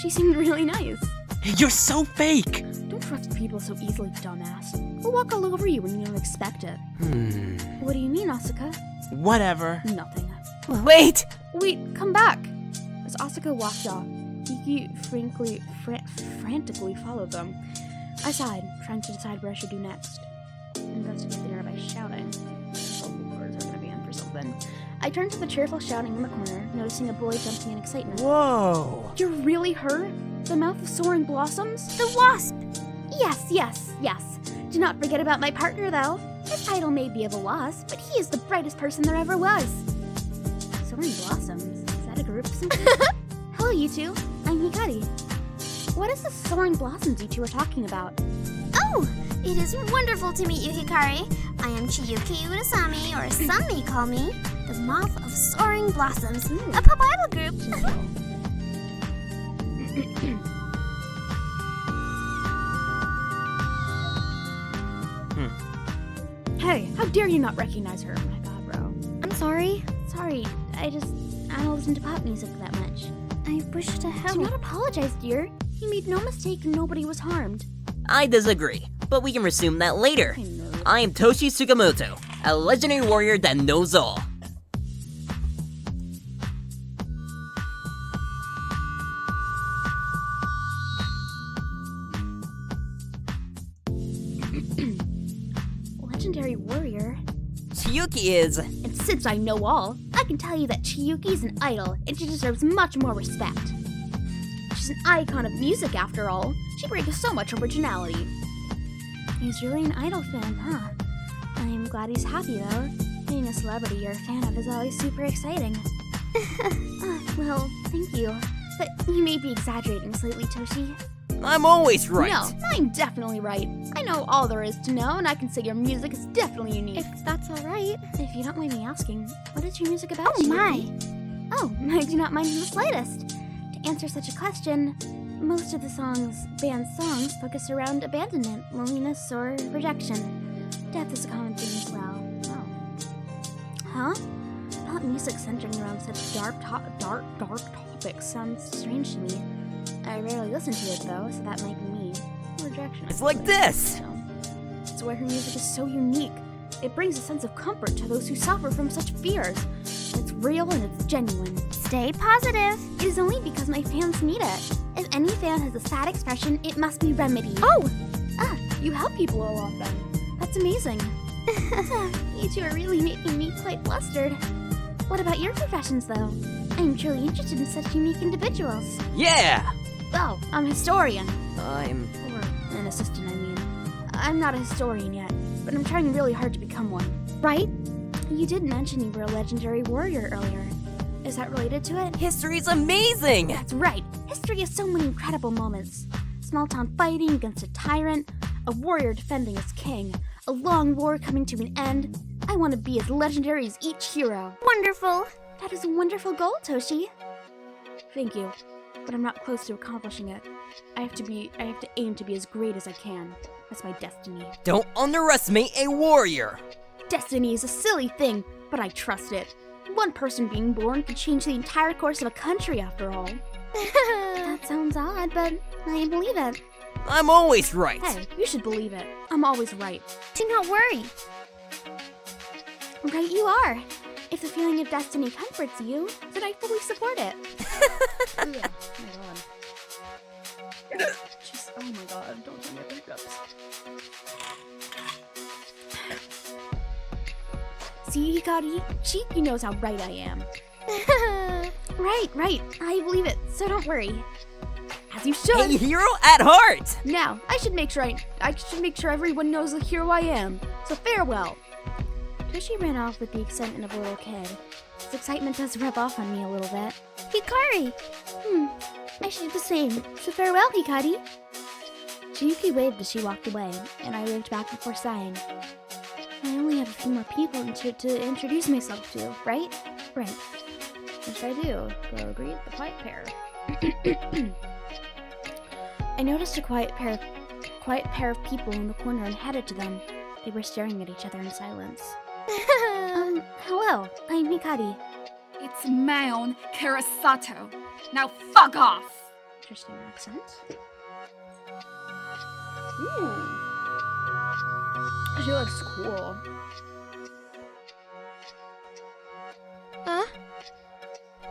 Speaker 1: She seemed really nice.
Speaker 11: You're so fake!
Speaker 1: Don't trust people so easily, dumbass. We'll walk all over you when you don't expect it. What do you mean, Asuka?
Speaker 11: Whatever.
Speaker 1: Nothing.
Speaker 11: Wait!
Speaker 1: Wait, come back! As Asuka walked off, Iki frantically followed them. I sighed, trying to decide where I should do next. Investigate the nearby shouting. Vocal cords are gonna be in for something. I turned to the cheerful shouting in the corner, noticing a boy jumping in excitement.
Speaker 11: Whoa!
Speaker 1: You're really her? The mouth of soaring blossoms?
Speaker 2: The wasp!
Speaker 1: Yes. Do not forget about my partner, though. His title may be of a wasp, but he is the brightest person there ever was. Soaring blossoms? Is that a group of some kind? Hello, you two. I'm Hikari. What is the soaring blossoms you two are talking about?
Speaker 9: Oh, it is wonderful to meet you, Hikari. I am Chiyuki Urasami, or as some may call me, the Moth of Soaring Blossoms, a pop idol group.
Speaker 1: Hey, how dare you not recognize her? My bad, bro.
Speaker 2: I'm sorry.
Speaker 1: Sorry,
Speaker 9: I don't listen to pop music that much. I wish to help. Do not apologize, dear. You made no mistake and nobody was harmed.
Speaker 12: I disagree, but we can resume that later. I am Toshi Tsukamoto, a legendary warrior that knows all.
Speaker 9: Legendary warrior?
Speaker 12: Chiyuki is...
Speaker 9: And since I know all, I can tell you that Chiyuki is an idol, and she deserves much more respect. She's an icon of music, after all. She brings so much originality. He's really an idol fan, huh? I'm glad he's happy, though. Being a celebrity you're a fan of is always super exciting. Well, thank you. But you may be exaggerating slightly, Toshi.
Speaker 12: I'm always right.
Speaker 9: No, I'm definitely right. I know all there is to know, and I can say your music is definitely unique. If that's alright. If you don't mind me asking, what is your music about? Oh my! Oh, I do not mind in the slightest. To answer such a question, most of the band's songs focus around abandonment, loneliness, or rejection. Death is a common theme as well. Oh. Huh? Pop music centering around such dark topics sounds strange to me. I rarely listen to it though, so that might be me. Rejection.
Speaker 12: It's like this!
Speaker 9: So, it's why her music is so unique. It brings a sense of comfort to those who suffer from such fears. It's real and it's genuine. Stay positive. It is only because my fans need it. If any fan has a sad expression, it must be remedied. Oh! You help people a lot then. That's amazing. You two are really making me quite flustered. What about your professions though? I'm truly interested in such unique individuals.
Speaker 12: Yeah!
Speaker 9: Oh, I'm a historian.
Speaker 12: Or
Speaker 9: an assistant, I mean. I'm not a historian yet, but I'm trying really hard to become one. Right? You did mention you were a legendary warrior earlier. Is that related to it?
Speaker 12: History's amazing!
Speaker 9: That's right. History has so many incredible moments. Small town fighting against a tyrant, a warrior defending his king, a long war coming to an end. I want to be as legendary as each hero. Wonderful. That is a wonderful goal, Toshi. Thank you, but I'm not close to accomplishing it. I have to aim to be as great as I can. That's my destiny.
Speaker 12: Don't underestimate a warrior!
Speaker 9: Destiny is a silly thing, but I trust it. One person being born could change the entire course of a country, after all. That sounds odd, but I believe it.
Speaker 12: I'm always right!
Speaker 9: Hey, you should believe it. I'm always right. Do not worry. Right you are. If the feeling of destiny comforts you, then I fully support it. Oh my god. Just, oh my god, don't tell me the hiccups. See, Hikari? She knows how right I am. Right. I believe it, so don't worry. As you should.
Speaker 12: A hero at heart!
Speaker 9: Now, I should make sure everyone knows the hero I am. So farewell. Toshi ran off with the excitement of a little kid. His excitement does rub off on me a little bit. Hikari! I should do the same. So farewell, Hikari! Chiyuki waved as she walked away, and I waved back before sighing. I only have a few more people to introduce myself to, right? Right. Yes, I do. Go greet the quiet pair. I noticed a quiet pair of people in the corner and headed to them. They were staring at each other in silence. Hello, I'm Hikari.
Speaker 13: It's my own Karasato. Now fuck off!
Speaker 9: Interesting accent. Ooh. She looks cool. Huh?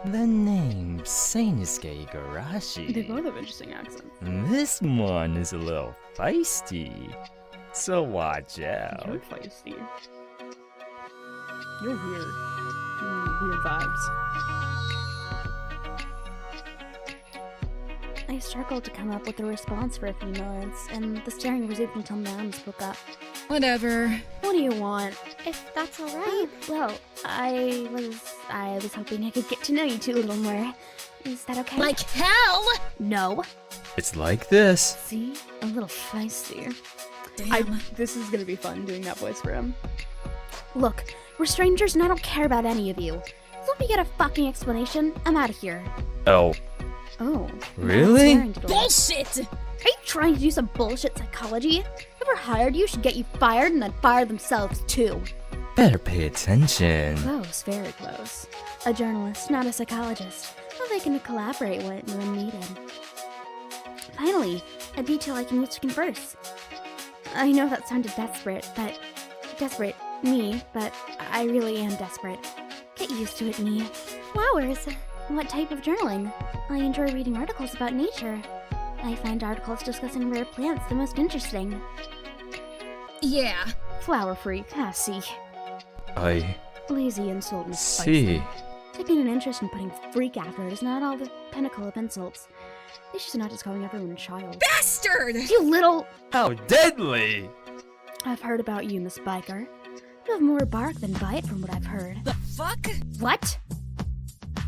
Speaker 14: The name's Seinosuke Igarashi.
Speaker 1: They both have interesting accents.
Speaker 14: This one is a little feisty, so watch out.
Speaker 1: You're feisty. You're weird. Weird vibes.
Speaker 9: I struggled to come up with a response for a few moments, and the staring resumed until Nam spoke up.
Speaker 13: Whatever.
Speaker 9: What do you want? If that's alright. Well, I was hoping I could get to know you two a little more. Is that okay?
Speaker 13: Like hell!
Speaker 9: No.
Speaker 14: It's like this.
Speaker 9: See? A little feisty.
Speaker 13: Damn.
Speaker 1: This is gonna be fun doing that voice for him.
Speaker 9: Look, we're strangers and I don't care about any of you. So if we get a fucking explanation, I'm out of here.
Speaker 14: Oh.
Speaker 9: Oh.
Speaker 14: Really?
Speaker 13: Bullshit!
Speaker 9: Are you trying to do some bullshit psychology? Whoever hired you should get you fired and then fire themselves too.
Speaker 14: better pay attention.
Speaker 1: Close, very close. A journalist, not a psychologist. Well, they can collaborate when needed. Finally, a detail I can use to converse. I know that sounded desperate, but I really am desperate. Get used to it, me.
Speaker 2: Flowers.
Speaker 1: What type of journaling? I enjoy reading articles about nature. I find articles discussing rare plants the most interesting.
Speaker 13: Yeah.
Speaker 1: Flower freak, see.
Speaker 14: I
Speaker 1: Lazy insult and
Speaker 14: see.
Speaker 1: Taking an interest in putting freak after it is not all the pinnacle of insults. It's just not just calling everyone a child.
Speaker 13: Bastard!
Speaker 1: You little...
Speaker 14: How deadly!
Speaker 1: I've heard about you, Miss Biker. You have more bark than bite from what I've heard.
Speaker 13: The fuck?
Speaker 1: What?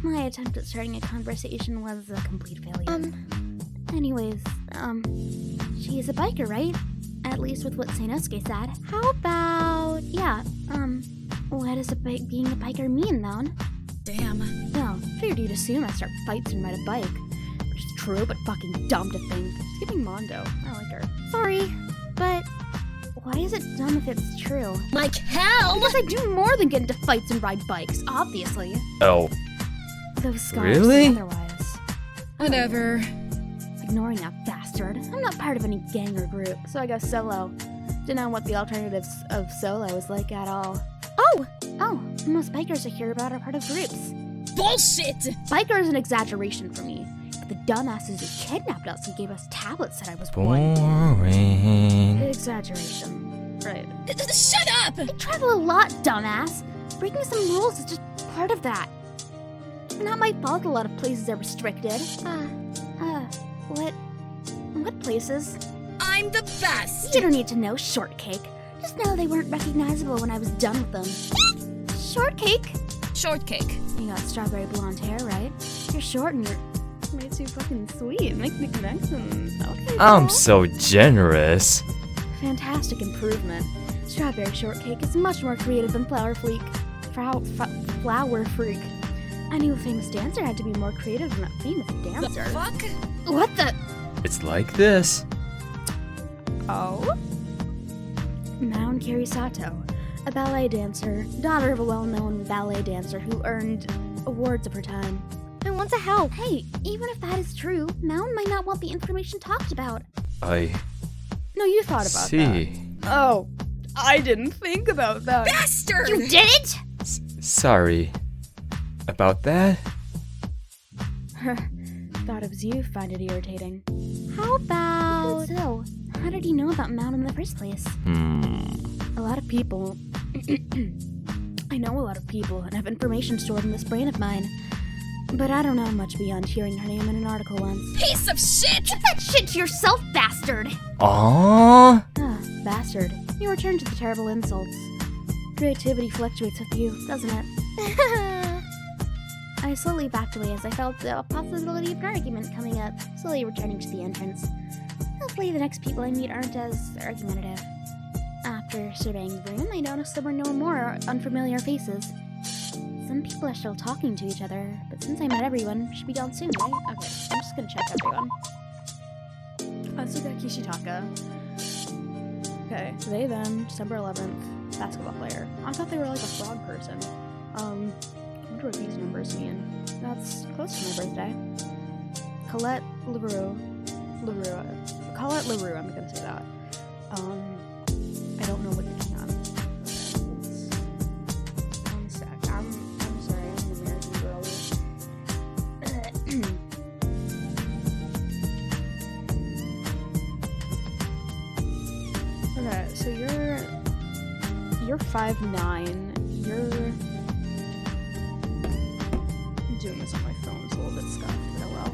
Speaker 1: My attempt at starting a conversation was a complete failure. Anyways, she is a biker, right? At least with what Sanosuke said.
Speaker 2: How about...
Speaker 1: Yeah, what does being a biker mean, then?
Speaker 13: Damn.
Speaker 1: No, figured you'd assume I start fights and ride a bike. Which is true, but fucking dumb to think. She's giving Mondo. I like her.
Speaker 2: Sorry, but...
Speaker 1: Why is it dumb if it's true?
Speaker 13: Like hell!
Speaker 1: Because I do more than get into fights and ride bikes, obviously.
Speaker 14: Oh.
Speaker 1: Those scars
Speaker 14: Really?
Speaker 1: say otherwise.
Speaker 13: Whatever.
Speaker 1: Ignoring that bastard. I'm not part of any gang or group, so I go solo. Didn't know what the alternatives of solo was like at all. Oh, most bikers I hear about are part of groups.
Speaker 13: Bullshit!
Speaker 1: Biker is an exaggeration for me. But the dumbasses who kidnapped us and gave us tablets said I was one.
Speaker 14: Boring.
Speaker 1: Exaggeration. Right.
Speaker 13: Shut up!
Speaker 1: I travel a lot, dumbass. Breaking some rules is just part of that. Not my fault a lot of places are restricted. What places?
Speaker 13: I'm the best!
Speaker 1: You don't need to know, Shortcake. Just know they weren't recognizable when I was done with them. Shortcake?
Speaker 13: Shortcake.
Speaker 1: You got strawberry blonde hair, right? You're short and you're way too fucking sweet. Make the connections. Okay,
Speaker 14: I'm
Speaker 1: girl.
Speaker 14: so generous.
Speaker 1: Fantastic improvement. Strawberry Shortcake is much more creative than Flower Freak. Flower Freak. I knew a famous dancer had to be more creative than that famous dancer.
Speaker 13: The fuck?
Speaker 1: What the?
Speaker 14: It's like this.
Speaker 1: Oh? Maun Kirisato, a ballet dancer, daughter of a well-known ballet dancer who earned awards of her time.
Speaker 2: I want to help.
Speaker 1: Hey, even if that is true, Maun might not want the information talked about.
Speaker 14: No,
Speaker 1: you thought about
Speaker 14: see.
Speaker 1: that. Oh, I didn't think about that.
Speaker 13: Bastard!
Speaker 1: You didn't?
Speaker 14: Sorry. About that?
Speaker 1: Thought it was you find it irritating.
Speaker 2: How about...
Speaker 1: So, how did you know about Maun in the first place? A lot of people... I know a lot of people and have information stored in this brain of mine. But I don't know much beyond hearing her name in an article once.
Speaker 13: Piece of shit!
Speaker 1: Keep that shit to yourself, bastard!
Speaker 14: Aww.
Speaker 1: Bastard. You return to the terrible insults. Creativity fluctuates with you, doesn't it? I slowly backed away as I felt the possibility of an argument coming up, slowly returning to the entrance. Hopefully the next people I meet aren't as argumentative. After surveying the room, I noticed there were no more unfamiliar faces. Some people are still talking to each other, but since I met everyone, should be gone soon, right? Okay, I'm just gonna check everyone. Asuka Kishitaka. Okay, they, them, December 11th, basketball player. I thought they were like a frog person. I wonder what these numbers mean. That's close to my birthday. Colette LaRue. Colette LaRue, I'm gonna say that. I don't know what you're doing on. One sec. I'm sorry, I'm an American girl. Okay, so you're 5'9". You're... I'm doing this on my phone, it's a little bit scuffed, but oh well.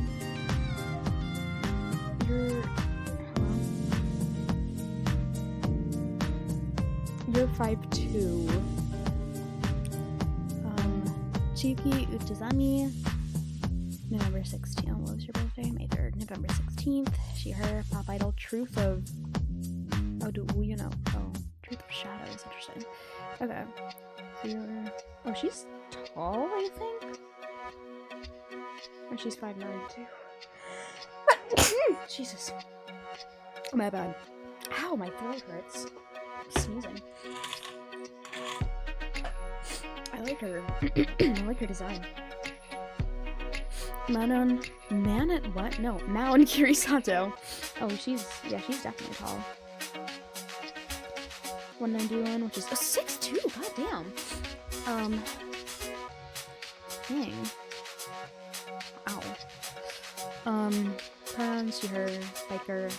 Speaker 1: You're 5'2". Chiki Utazami, November 16th. What was your birthday? May 3rd. November 16th. She, her, pop idol, Truth of... Oh, Truth of Shadows. Interesting. Okay. So you're... Oh, she's tall, I think? Or she's 5'9", too. Jesus. My bad. Ow, my throat hurts. I'm sneezing. like her. I like her design. Manon Kirisato. Oh, she's definitely tall. 191, which is a 6'2", goddamn. Dang. Ow. Pronouns, she, her, biker.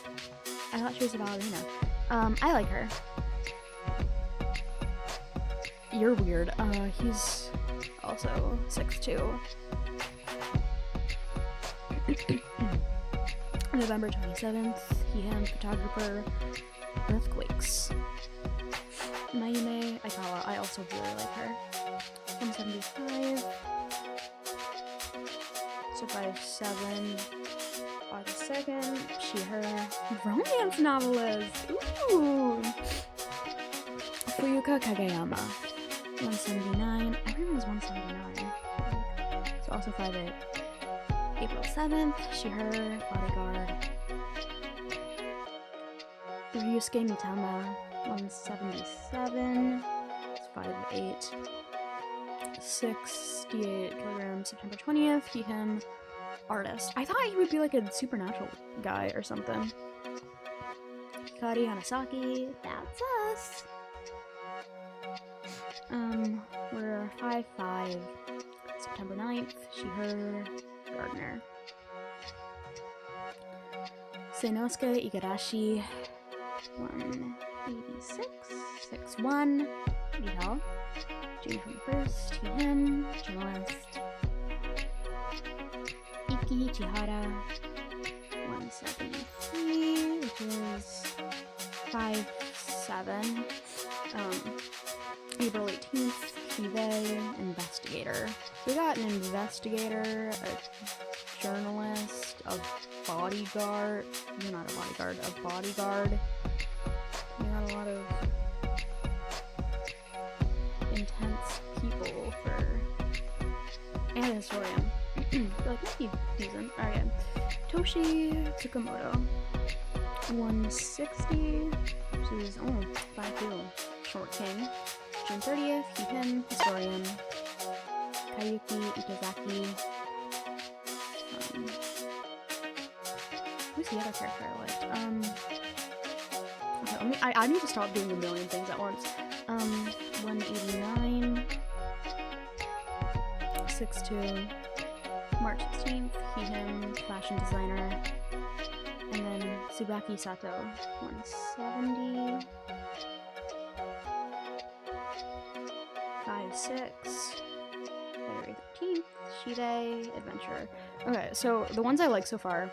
Speaker 1: I thought she was a ballerina. I like her. You're weird. He's also 6'2". November 27th, he, him, photographer, earthquakes. Mayume Aikawa, I also really like her. 175. So 5'7". August 2nd, she, her, romance novelist. Ooh! Fuyuka Kageyama. 179. Everyone was 179. So also 5'8". April 7th, she, her, bodyguard. Ryusuke Mitama, 177, it's 5'8", 68 kilograms, September 20th, he, him, artist. I thought he would be like a supernatural guy or something. Hikari Hanasaki, that's us. We're 5'5", September 9th, she, her, gardener. Seinosuke Igarashi, 186, 6'1", Rihal. June 21st, he, him, journalist. Iki Chihara, 173, which is 5'7". April 18th, Kive, investigator. We got an investigator, a journalist, a bodyguard. You're not a bodyguard, a bodyguard. We got a lot of intense people for. And a historian. I feel like maybe decent. Alright. Toshi Tsukamoto. 160. Which is 5 kilo. Short king. June 30th, he, him, historian. Kayuki Itazaki. Who's the other character I liked? Okay, I need to stop doing a million things at once. 189. 6'2". March 16th, he, him, fashion designer. And then Tsubaki Sato, 170. 5'6". February 13th, Shide, adventurer. Okay, so the ones I like so far.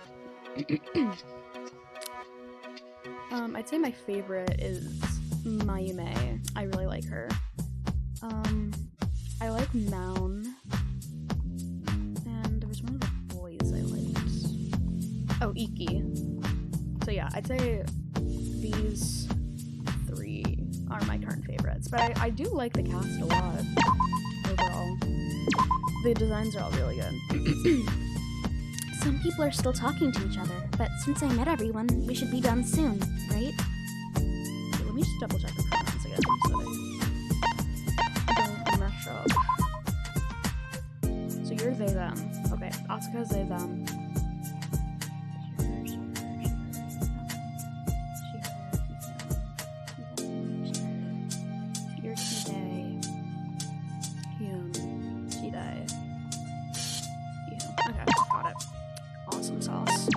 Speaker 1: I'd say my favorite is Mayume. I really like her. I like Maun. And there was one of the boys I liked. Oh, Iki. So yeah, I'd say these three are my current favorites. But I do like the cast a lot, overall. The designs are all really good.
Speaker 9: Some people are still talking to each other, but since I met everyone, we should be done soon, right?
Speaker 1: Okay, let me just double check the pronouns again so I don't mess up. So you're they, them. Okay, Asuka's they, them. You're Shide. Hyun. Shide. Okay, got it. Awesome sauce.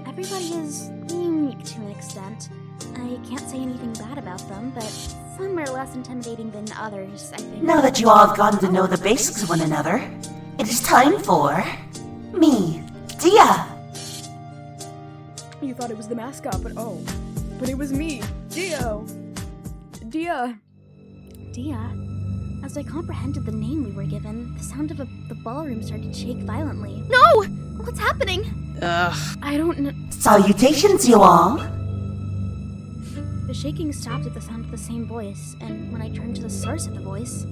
Speaker 9: Everybody is unique to an extent. I can't say anything bad about them, but some are less intimidating than others, I think.
Speaker 15: Now that you all have gotten to know the basics of one another, it is time for me, Dia.
Speaker 1: You thought it was the mascot, but it was me, Dio. Dia.
Speaker 9: As I comprehended the name we were given, the sound of the ballroom started to shake violently. No! What's happening?
Speaker 1: I don't know.
Speaker 15: Salutations, you all.
Speaker 9: The shaking stopped at the sound of the same voice, and when I turned to the source of the voice...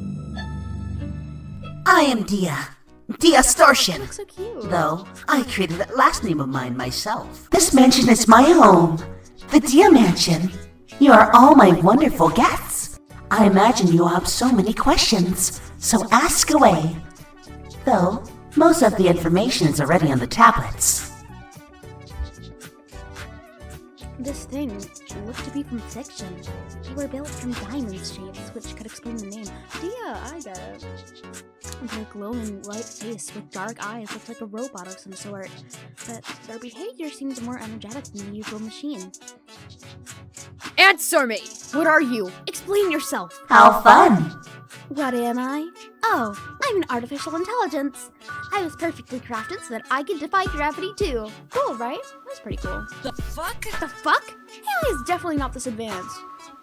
Speaker 15: I am Dia. Dia Starshin.
Speaker 9: Looks so cute.
Speaker 15: Though, I created that last name of mine myself. This mansion is my home. The Dia Mansion. You are all my wonderful guests. I imagine you have so many questions, so ask away. Though, most of the information is already on the tablets.
Speaker 1: This thing looked to be from fiction. They were built from diamond shapes, which could explain the name. Yeah, I get it. Their glowing white face with dark eyes looked like a robot of some sort, but their behavior seemed more energetic than the usual machine.
Speaker 16: Answer me! What are you? Explain yourself!
Speaker 15: How fun!
Speaker 9: What am I? Oh, I'm an artificial intelligence. I was perfectly crafted so that I could defy gravity too.
Speaker 1: Cool, right? That's pretty cool.
Speaker 16: The fuck?
Speaker 1: The fuck? AI is definitely not this advanced.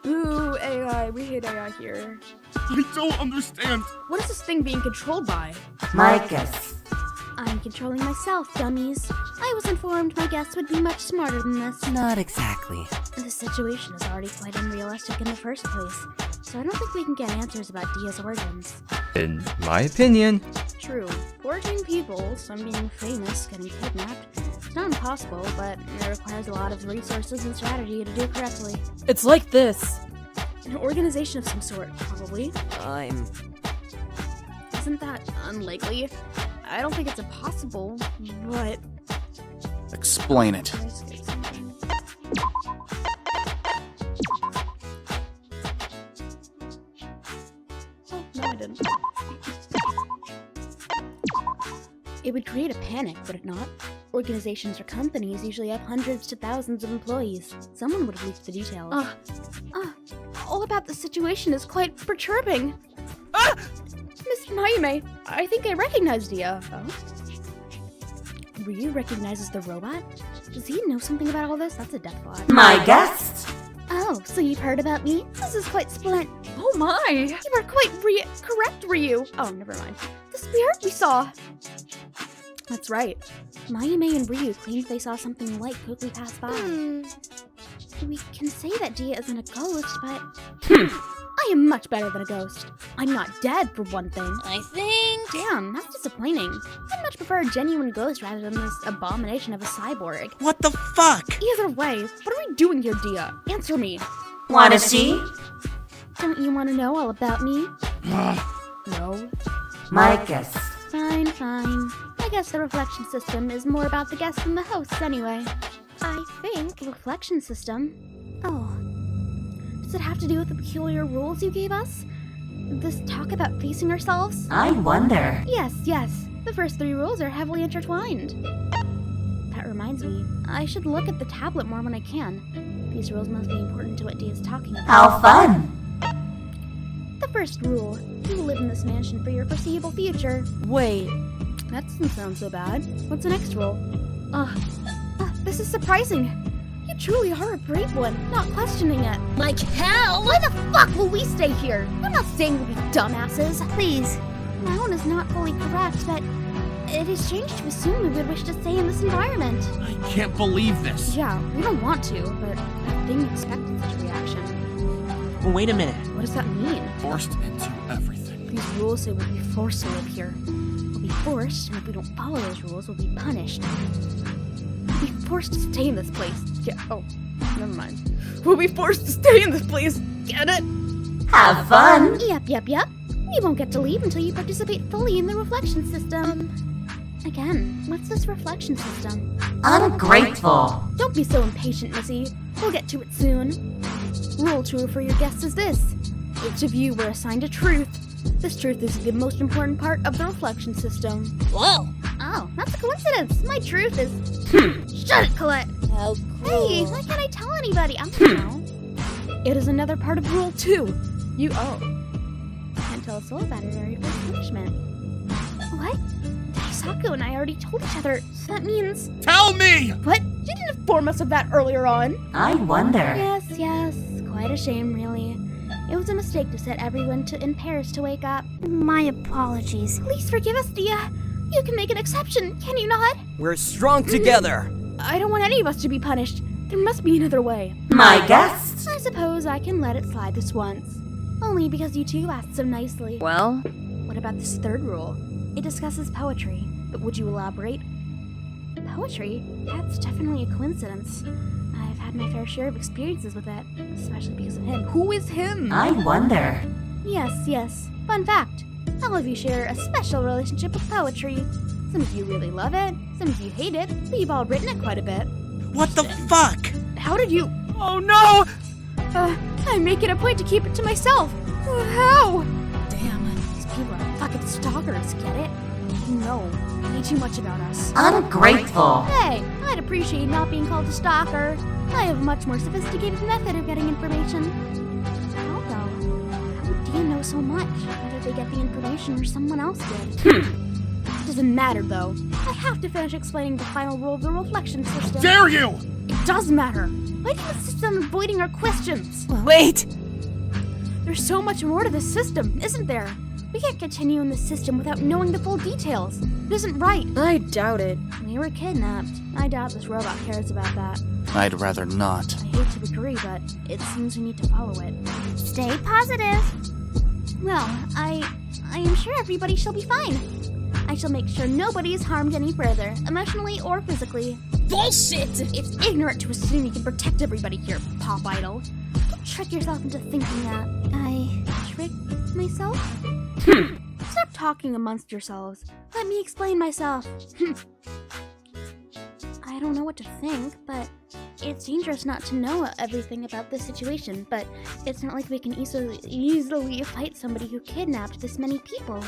Speaker 1: Ooh, AI, we hate AI here.
Speaker 3: I don't understand.
Speaker 1: What is this thing being controlled by?
Speaker 15: My guess.
Speaker 9: I'm controlling myself, dummies. I was informed my guests would be much smarter than this.
Speaker 11: Not exactly.
Speaker 9: The situation is already quite unrealistic in the first place, so I don't think we can get answers about Dia's origins.
Speaker 14: In my opinion.
Speaker 1: True. 14 people, some being famous, getting kidnapped. It's not impossible, but it requires a lot of resources and strategy to do correctly.
Speaker 16: It's like this.
Speaker 1: An organization of some sort, probably. Isn't that unlikely? I don't think it's impossible, but...
Speaker 7: Explain it.
Speaker 1: Oh, no I didn't. It would create a panic, would it not? Organizations or companies usually have hundreds to thousands of employees. Someone would have leaked the details. All about the situation is quite perturbing. Mr. Mayume, I think I recognize Dia. Oh? Ryu recognizes the robot? Does he know something about all this? That's a death plot.
Speaker 15: My guest!
Speaker 9: Oh, so you've heard about me? This is quite splendid.
Speaker 16: Oh my!
Speaker 1: You are quite correct, Ryu. Oh, never mind. The spirit we saw. That's right. Mayume and Ryu claimed they saw something white quickly pass by. We can say that Dia isn't a ghost, but... I am much better than a ghost. I'm not dead, for one thing.
Speaker 9: I think...
Speaker 1: Damn, that's disappointing. I'd much prefer a genuine ghost rather than this abomination of a cyborg.
Speaker 11: What the fuck?
Speaker 1: Either way, what are we doing here, Dia? Answer me.
Speaker 15: Wanna see?
Speaker 9: Don't you want to know all about me?
Speaker 1: No.
Speaker 15: My guest.
Speaker 9: Fine, fine. I guess the reflection system is more about the guests than the hosts anyway. I think...
Speaker 1: Reflection system?
Speaker 9: Oh. Does it have to do with the peculiar rules you gave us? This talk about facing ourselves?
Speaker 15: I wonder.
Speaker 9: Yes. The first 3 rules are heavily intertwined.
Speaker 1: That reminds me, I should look at the tablet more when I can. These rules must be important to what Dia is talking about.
Speaker 15: How fun!
Speaker 9: The first rule, you will live in this mansion for your foreseeable future.
Speaker 16: Wait.
Speaker 1: That doesn't sound so bad. What's the next rule?
Speaker 9: This is surprising.
Speaker 1: You truly are a brave one, not questioning it.
Speaker 9: Like hell!
Speaker 1: Why the fuck will we stay here? I'm not saying we'll be dumbasses.
Speaker 9: Please. My own is not fully correct, but it is strange to assume we would wish to stay in this environment.
Speaker 3: I can't believe this.
Speaker 1: Yeah, we don't want to, but that thing expected such a reaction.
Speaker 11: Wait a minute.
Speaker 1: What does that mean?
Speaker 3: Forced into everything.
Speaker 1: These rules say we'll be forced to live here. We'll be forced, and if we don't follow those rules, we'll be punished. We'll be forced to stay in this place. Yeah, oh, never mind. We'll be forced to stay in this place. Get it?
Speaker 15: Have fun!
Speaker 9: Yep. You won't get to leave until you participate fully in the reflection system.
Speaker 1: Again, what's this reflection system?
Speaker 15: Ungrateful!
Speaker 1: Don't be so impatient, Missy. We'll get to it soon. Rule 2 for your guests is this. Each of you were assigned a truth. This truth is the most important part of the reflection system.
Speaker 9: Whoa!
Speaker 1: Oh, that's a coincidence. My truth is... Shut it, Colette!
Speaker 9: How cool.
Speaker 1: Hey, why can't I tell anybody? I don't know. It is another part of Rule 2. You can't tell a soul about it or you face punishment. What? Daisaku and I already told each other, so that means...
Speaker 3: Tell me!
Speaker 1: What? You didn't inform us of that earlier on.
Speaker 15: I wonder.
Speaker 1: Yes. Quite a shame, really. It was a mistake to set everyone in pairs to wake up.
Speaker 9: My apologies.
Speaker 1: Please forgive us, Dia. You can make an exception, can you not?
Speaker 12: We're strong together.
Speaker 1: I don't want any of us to be punished. There must be another way.
Speaker 15: My guest.
Speaker 1: I suppose I can let it slide this once. Only because you two asked so nicely.
Speaker 16: Well?
Speaker 1: What about this third rule? It discusses poetry, but would you elaborate? Poetry? That's definitely a coincidence. I've had had my fair share of experiences with it, especially because of him. Who is him?
Speaker 15: I wonder.
Speaker 1: Yes. Fun fact. All of you share a special relationship with poetry. Some of you really love it, some of you hate it, but you've all written it quite a bit.
Speaker 11: What the fuck?
Speaker 1: How did you...
Speaker 4: Oh no!
Speaker 1: I make it a point to keep it to myself. How? Damn, these people are fucking stalkers, get it? You know way too much about us.
Speaker 15: Ungrateful.
Speaker 1: Hey, I'd appreciate not being called a stalker. I have a much more sophisticated method of getting information. How though? How would Dia know so much? Whether they get the information or someone else did. It doesn't matter though. I have to finish explaining the final rule of the reflection system.
Speaker 3: Dare you!
Speaker 1: It does matter. Why do you insist on avoiding our questions?
Speaker 11: Wait!
Speaker 1: There's so much more to this system, isn't there? We can't continue in this system without knowing the full details. It isn't right.
Speaker 16: I doubt it.
Speaker 1: We were kidnapped. I doubt this robot cares about that.
Speaker 7: I'd rather not.
Speaker 1: I hate to agree, but it seems we need to follow it.
Speaker 9: Stay positive.
Speaker 1: Well, I am sure everybody shall be fine. I shall make sure nobody is harmed any further, emotionally or physically.
Speaker 13: Bullshit!
Speaker 1: It's ignorant to assume you can protect everybody here, Pop Idol. Don't trick yourself into thinking that. I trick myself? Stop talking amongst yourselves. Let me explain myself. I don't know what to think, but it's dangerous not to know everything about this situation, but it's not like we can easily fight somebody who kidnapped this many people.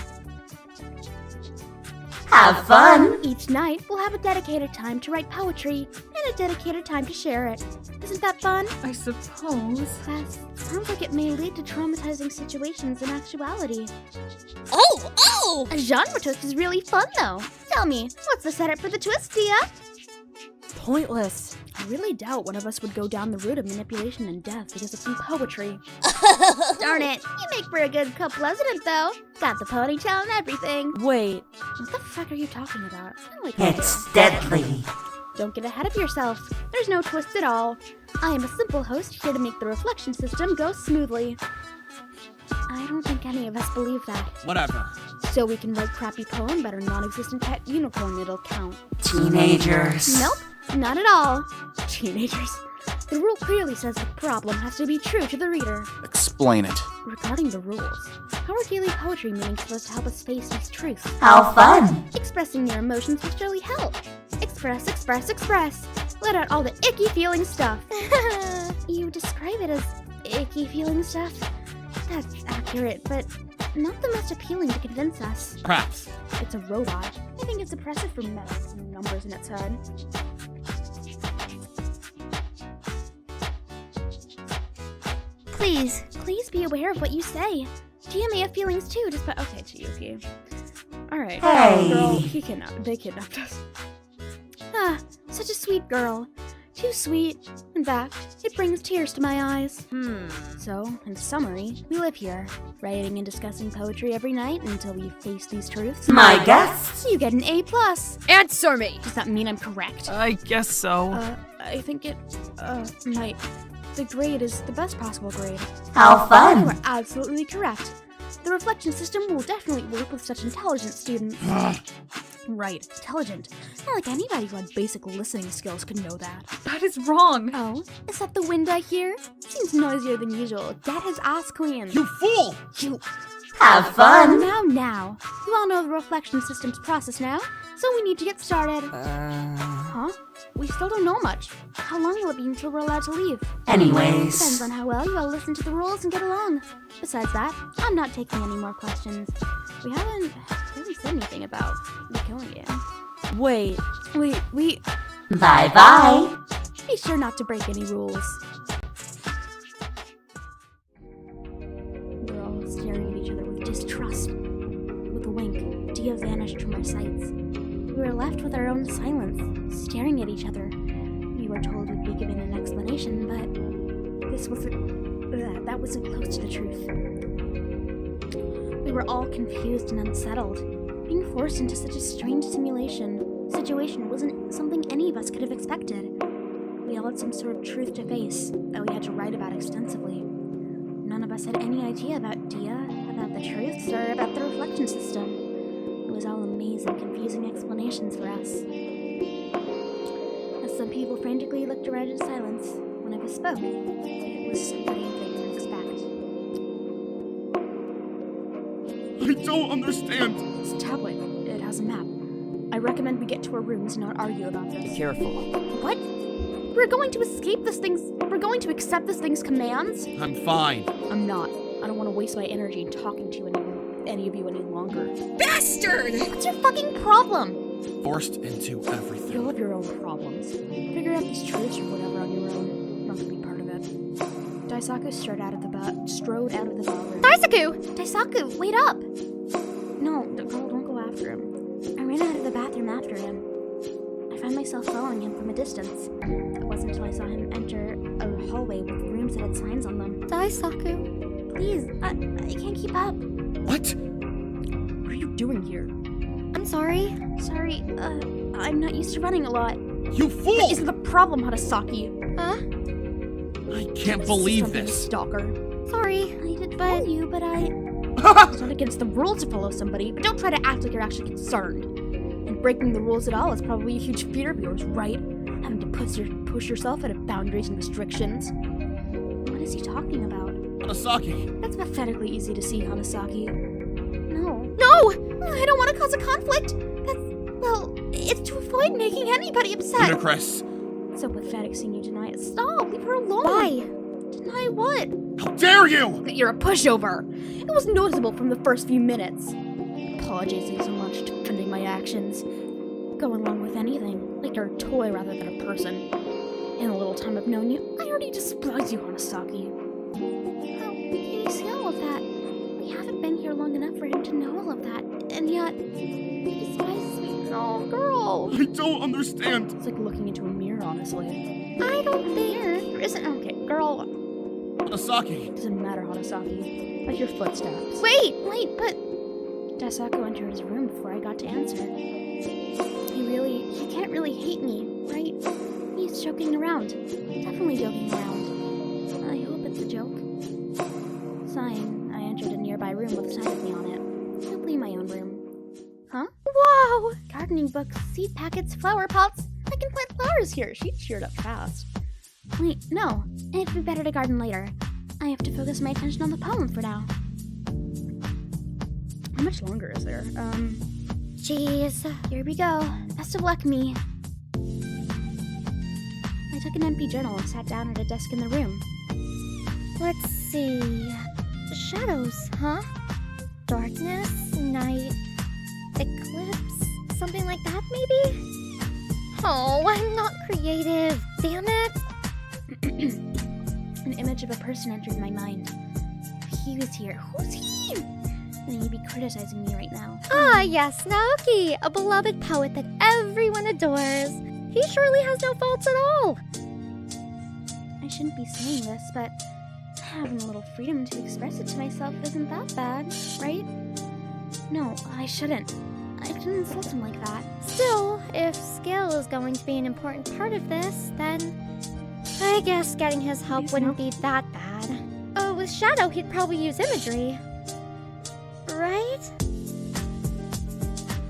Speaker 15: Have fun!
Speaker 1: Each night, we'll have a dedicated time to write poetry, and a dedicated time to share it. Isn't that fun?
Speaker 4: I suppose.
Speaker 1: That sounds like it may lead to traumatizing situations in actuality.
Speaker 9: Oh!
Speaker 1: A genre twist is really fun, though. Tell me, what's the setup for the twist, Dia?
Speaker 16: Pointless.
Speaker 1: I really doubt one of us would go down the route of manipulation and death because of some poetry. Darn it, you make for a good co-president, though. Got the ponytail and everything.
Speaker 16: Wait.
Speaker 1: What the fuck are you talking about?
Speaker 15: It's deadly.
Speaker 1: Don't get ahead of yourself. There's no twist at all. I am a simple host here to make the reflection system go smoothly. I don't think any of us believe that.
Speaker 3: Whatever.
Speaker 1: So we can write crappy poem about our non-existent pet unicorn, it'll count.
Speaker 15: Teenagers.
Speaker 1: Nope, not at all. Teenagers. The rule clearly says the problem has to be true to the reader.
Speaker 7: Explain it.
Speaker 1: Regarding the rules, how are daily poetry meaning supposed to help us face these truths?
Speaker 15: How fun!
Speaker 1: Expressing your emotions will surely help. Express, express, express. Let out all the icky feeling stuff. You describe it as icky feeling stuff? That's accurate, but not the most appealing to convince us.
Speaker 3: Perhaps.
Speaker 1: It's a robot. I think it's oppressive for letters and numbers in its head. Please be aware of what you say. Dia may have feelings too, despite— okay, Chiyuki. Alright.
Speaker 15: Hey.
Speaker 1: Girl, they kidnapped us. Ah, such a sweet girl. Too sweet. In fact, it brings tears to my eyes. So, in summary, we live here, writing and discussing poetry every night until we face these truths.
Speaker 15: My guess?
Speaker 1: You get an A+.
Speaker 16: Answer me!
Speaker 1: Does that mean I'm correct?
Speaker 4: I guess so.
Speaker 1: I think it, might. The grade is the best possible grade.
Speaker 15: How fun!
Speaker 1: You are absolutely correct. The reflection system will definitely work with such intelligent students. Right, intelligent. Not like anybody who had basic listening skills could know that.
Speaker 16: That is wrong.
Speaker 1: Oh, is that the wind I hear? Seems noisier than usual. Get his ass clean.
Speaker 3: You fool!
Speaker 1: You.
Speaker 15: Have fun!
Speaker 1: Now. You all know the reflection system's process now, so we need to get started. Huh? We still don't know much. How long will it be until we're allowed to leave?
Speaker 15: Anyways.
Speaker 1: Depends on how well you all listen to the rules and get along. Besides that, I'm not taking any more questions. We haven't really said anything about killing you.
Speaker 16: Wait.
Speaker 1: We...
Speaker 15: Bye-bye.
Speaker 1: Be sure not to break any rules. We're all staring at each other with distrust. With a wink, Dia vanished from our sights. We were left with our own silence, staring at each other. We were told we'd be given an explanation, but this wasn't... that wasn't close to the truth. We were all confused and unsettled. Being forced into such a strange situation wasn't something any of us could have expected. We all had some sort of truth to face that we had to write about extensively. None of us had any idea about Dia, about the truths, or about the reflection system. It was all amazing, confusing explanations for us. As some people frantically looked around in silence, when I spoke. It was somebody they didn't expect.
Speaker 3: I don't understand.
Speaker 1: This tablet, it has a map. I recommend we get to our rooms and not argue about this.
Speaker 12: Be careful.
Speaker 1: What? We're going to escape this thing's... We're going to accept this thing's commands?
Speaker 3: I'm fine.
Speaker 1: I'm not. I don't want to waste my energy talking to any of you any longer.
Speaker 13: Bastard!
Speaker 1: What's your fucking problem?
Speaker 3: Forced into everything.
Speaker 1: You'll have your own problems. Figure out these truths or whatever on your own. Not to be part of it. Daisaku strode out of the ballroom. Daisaku, wait up! No, don't go after him. I ran out of the bathroom after him. I found myself following him from a distance. It wasn't until I saw him enter a hallway with rooms that had signs on them.
Speaker 2: Daisaku.
Speaker 1: Please, I can't keep up.
Speaker 3: What?
Speaker 1: What are you doing here?
Speaker 2: I'm sorry.
Speaker 1: Sorry, I'm not used to running a lot.
Speaker 3: You fool!
Speaker 1: That isn't the problem, Harasaki.
Speaker 2: Huh?
Speaker 3: I can't believe this.
Speaker 1: Stalker.
Speaker 2: Sorry.
Speaker 1: I did tell you, but it's not against the rules to follow somebody, but don't try to act like you're actually concerned. And breaking the rules at all is probably a huge fear of yours, right? Having to push yourself out of boundaries and restrictions. What is he talking about?
Speaker 3: Hanasaki.
Speaker 1: That's pathetically easy to see, Hanasaki. No, I don't want to cause a conflict. It's to avoid making anybody upset.
Speaker 3: Ludicrous.
Speaker 1: So pathetic seeing you deny it. Stop, leave her alone.
Speaker 2: Why?
Speaker 1: Deny what?
Speaker 3: How dare you!
Speaker 1: That you're a pushover. It was noticeable from the first few minutes. Apologizing so much, defending my actions. Go along with anything, like you're a toy rather than a person. In the little time I've known you, I already despise you, Hanasaki. How can you see all of that? We haven't been here long enough for him to know all of that, and yet he despises me. No, girl.
Speaker 3: I don't understand.
Speaker 1: It's like looking into a mirror, honestly.
Speaker 2: I don't think
Speaker 1: There isn't. Okay, girl.
Speaker 3: Hanasaki.
Speaker 1: It doesn't matter, Hanasaki. Like your footsteps.
Speaker 2: Wait,
Speaker 1: but Daisaku entered his room before I got to answer. He can't really hate me, right? He's joking around. Definitely joking around. I hope it's a joke. Sighing, I entered a nearby room with a sign with me on it. Simply my own room. Huh?
Speaker 2: Wow!
Speaker 1: Gardening books, seed packets, flower pots. I can plant flowers here. She cheered up fast. Wait, no. It'd be better to garden later. I have to focus my attention on the poem for now. How much longer is there?
Speaker 2: Jeez.
Speaker 1: Here we go. Best of luck, me. I took an empty journal and sat down at a desk in the room.
Speaker 2: Let's see. Shadows, huh? Darkness, night, eclipse, something like that, maybe? Oh, I'm not creative. Damn it.
Speaker 1: An image of a person entered my mind. He was here. Who's he? And he'd be criticizing me right now.
Speaker 2: Ah, yes, Naoki, a beloved poet that everyone adores. He surely has no faults at all.
Speaker 1: I shouldn't be saying this, but having a little freedom to express it to myself isn't that bad, right? No, I shouldn't. I didn't insult him like that.
Speaker 2: Still, if skill is going to be an important part of this, then I guess getting his help wouldn't be that bad. With Shadow, he'd probably use imagery. Right?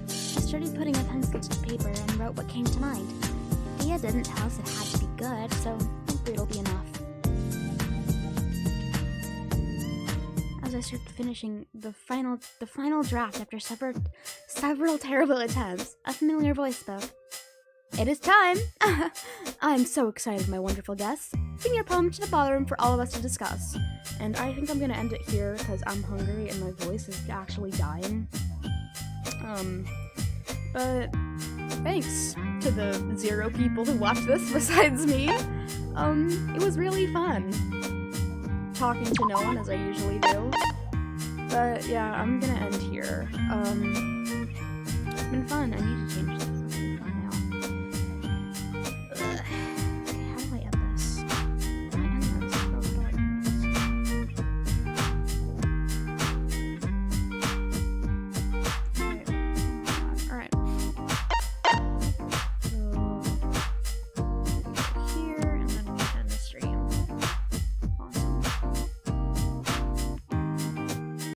Speaker 1: I started putting a pencil to the paper and wrote what came to mind. Dia didn't tell us it had to be good, so hopefully it'll be enough. As I started finishing the final draft after several terrible attempts, a familiar voice spoke. It is time! I'm so excited, my wonderful guests. Bring your poem to the ballroom for all of us to discuss. And I think I'm gonna end it here because I'm hungry and my voice is actually dying. But thanks to the 0 people who watched this besides me. It was really fun. Talking to no one as I usually do. But yeah, I'm gonna end here. It's been fun. I need to change this.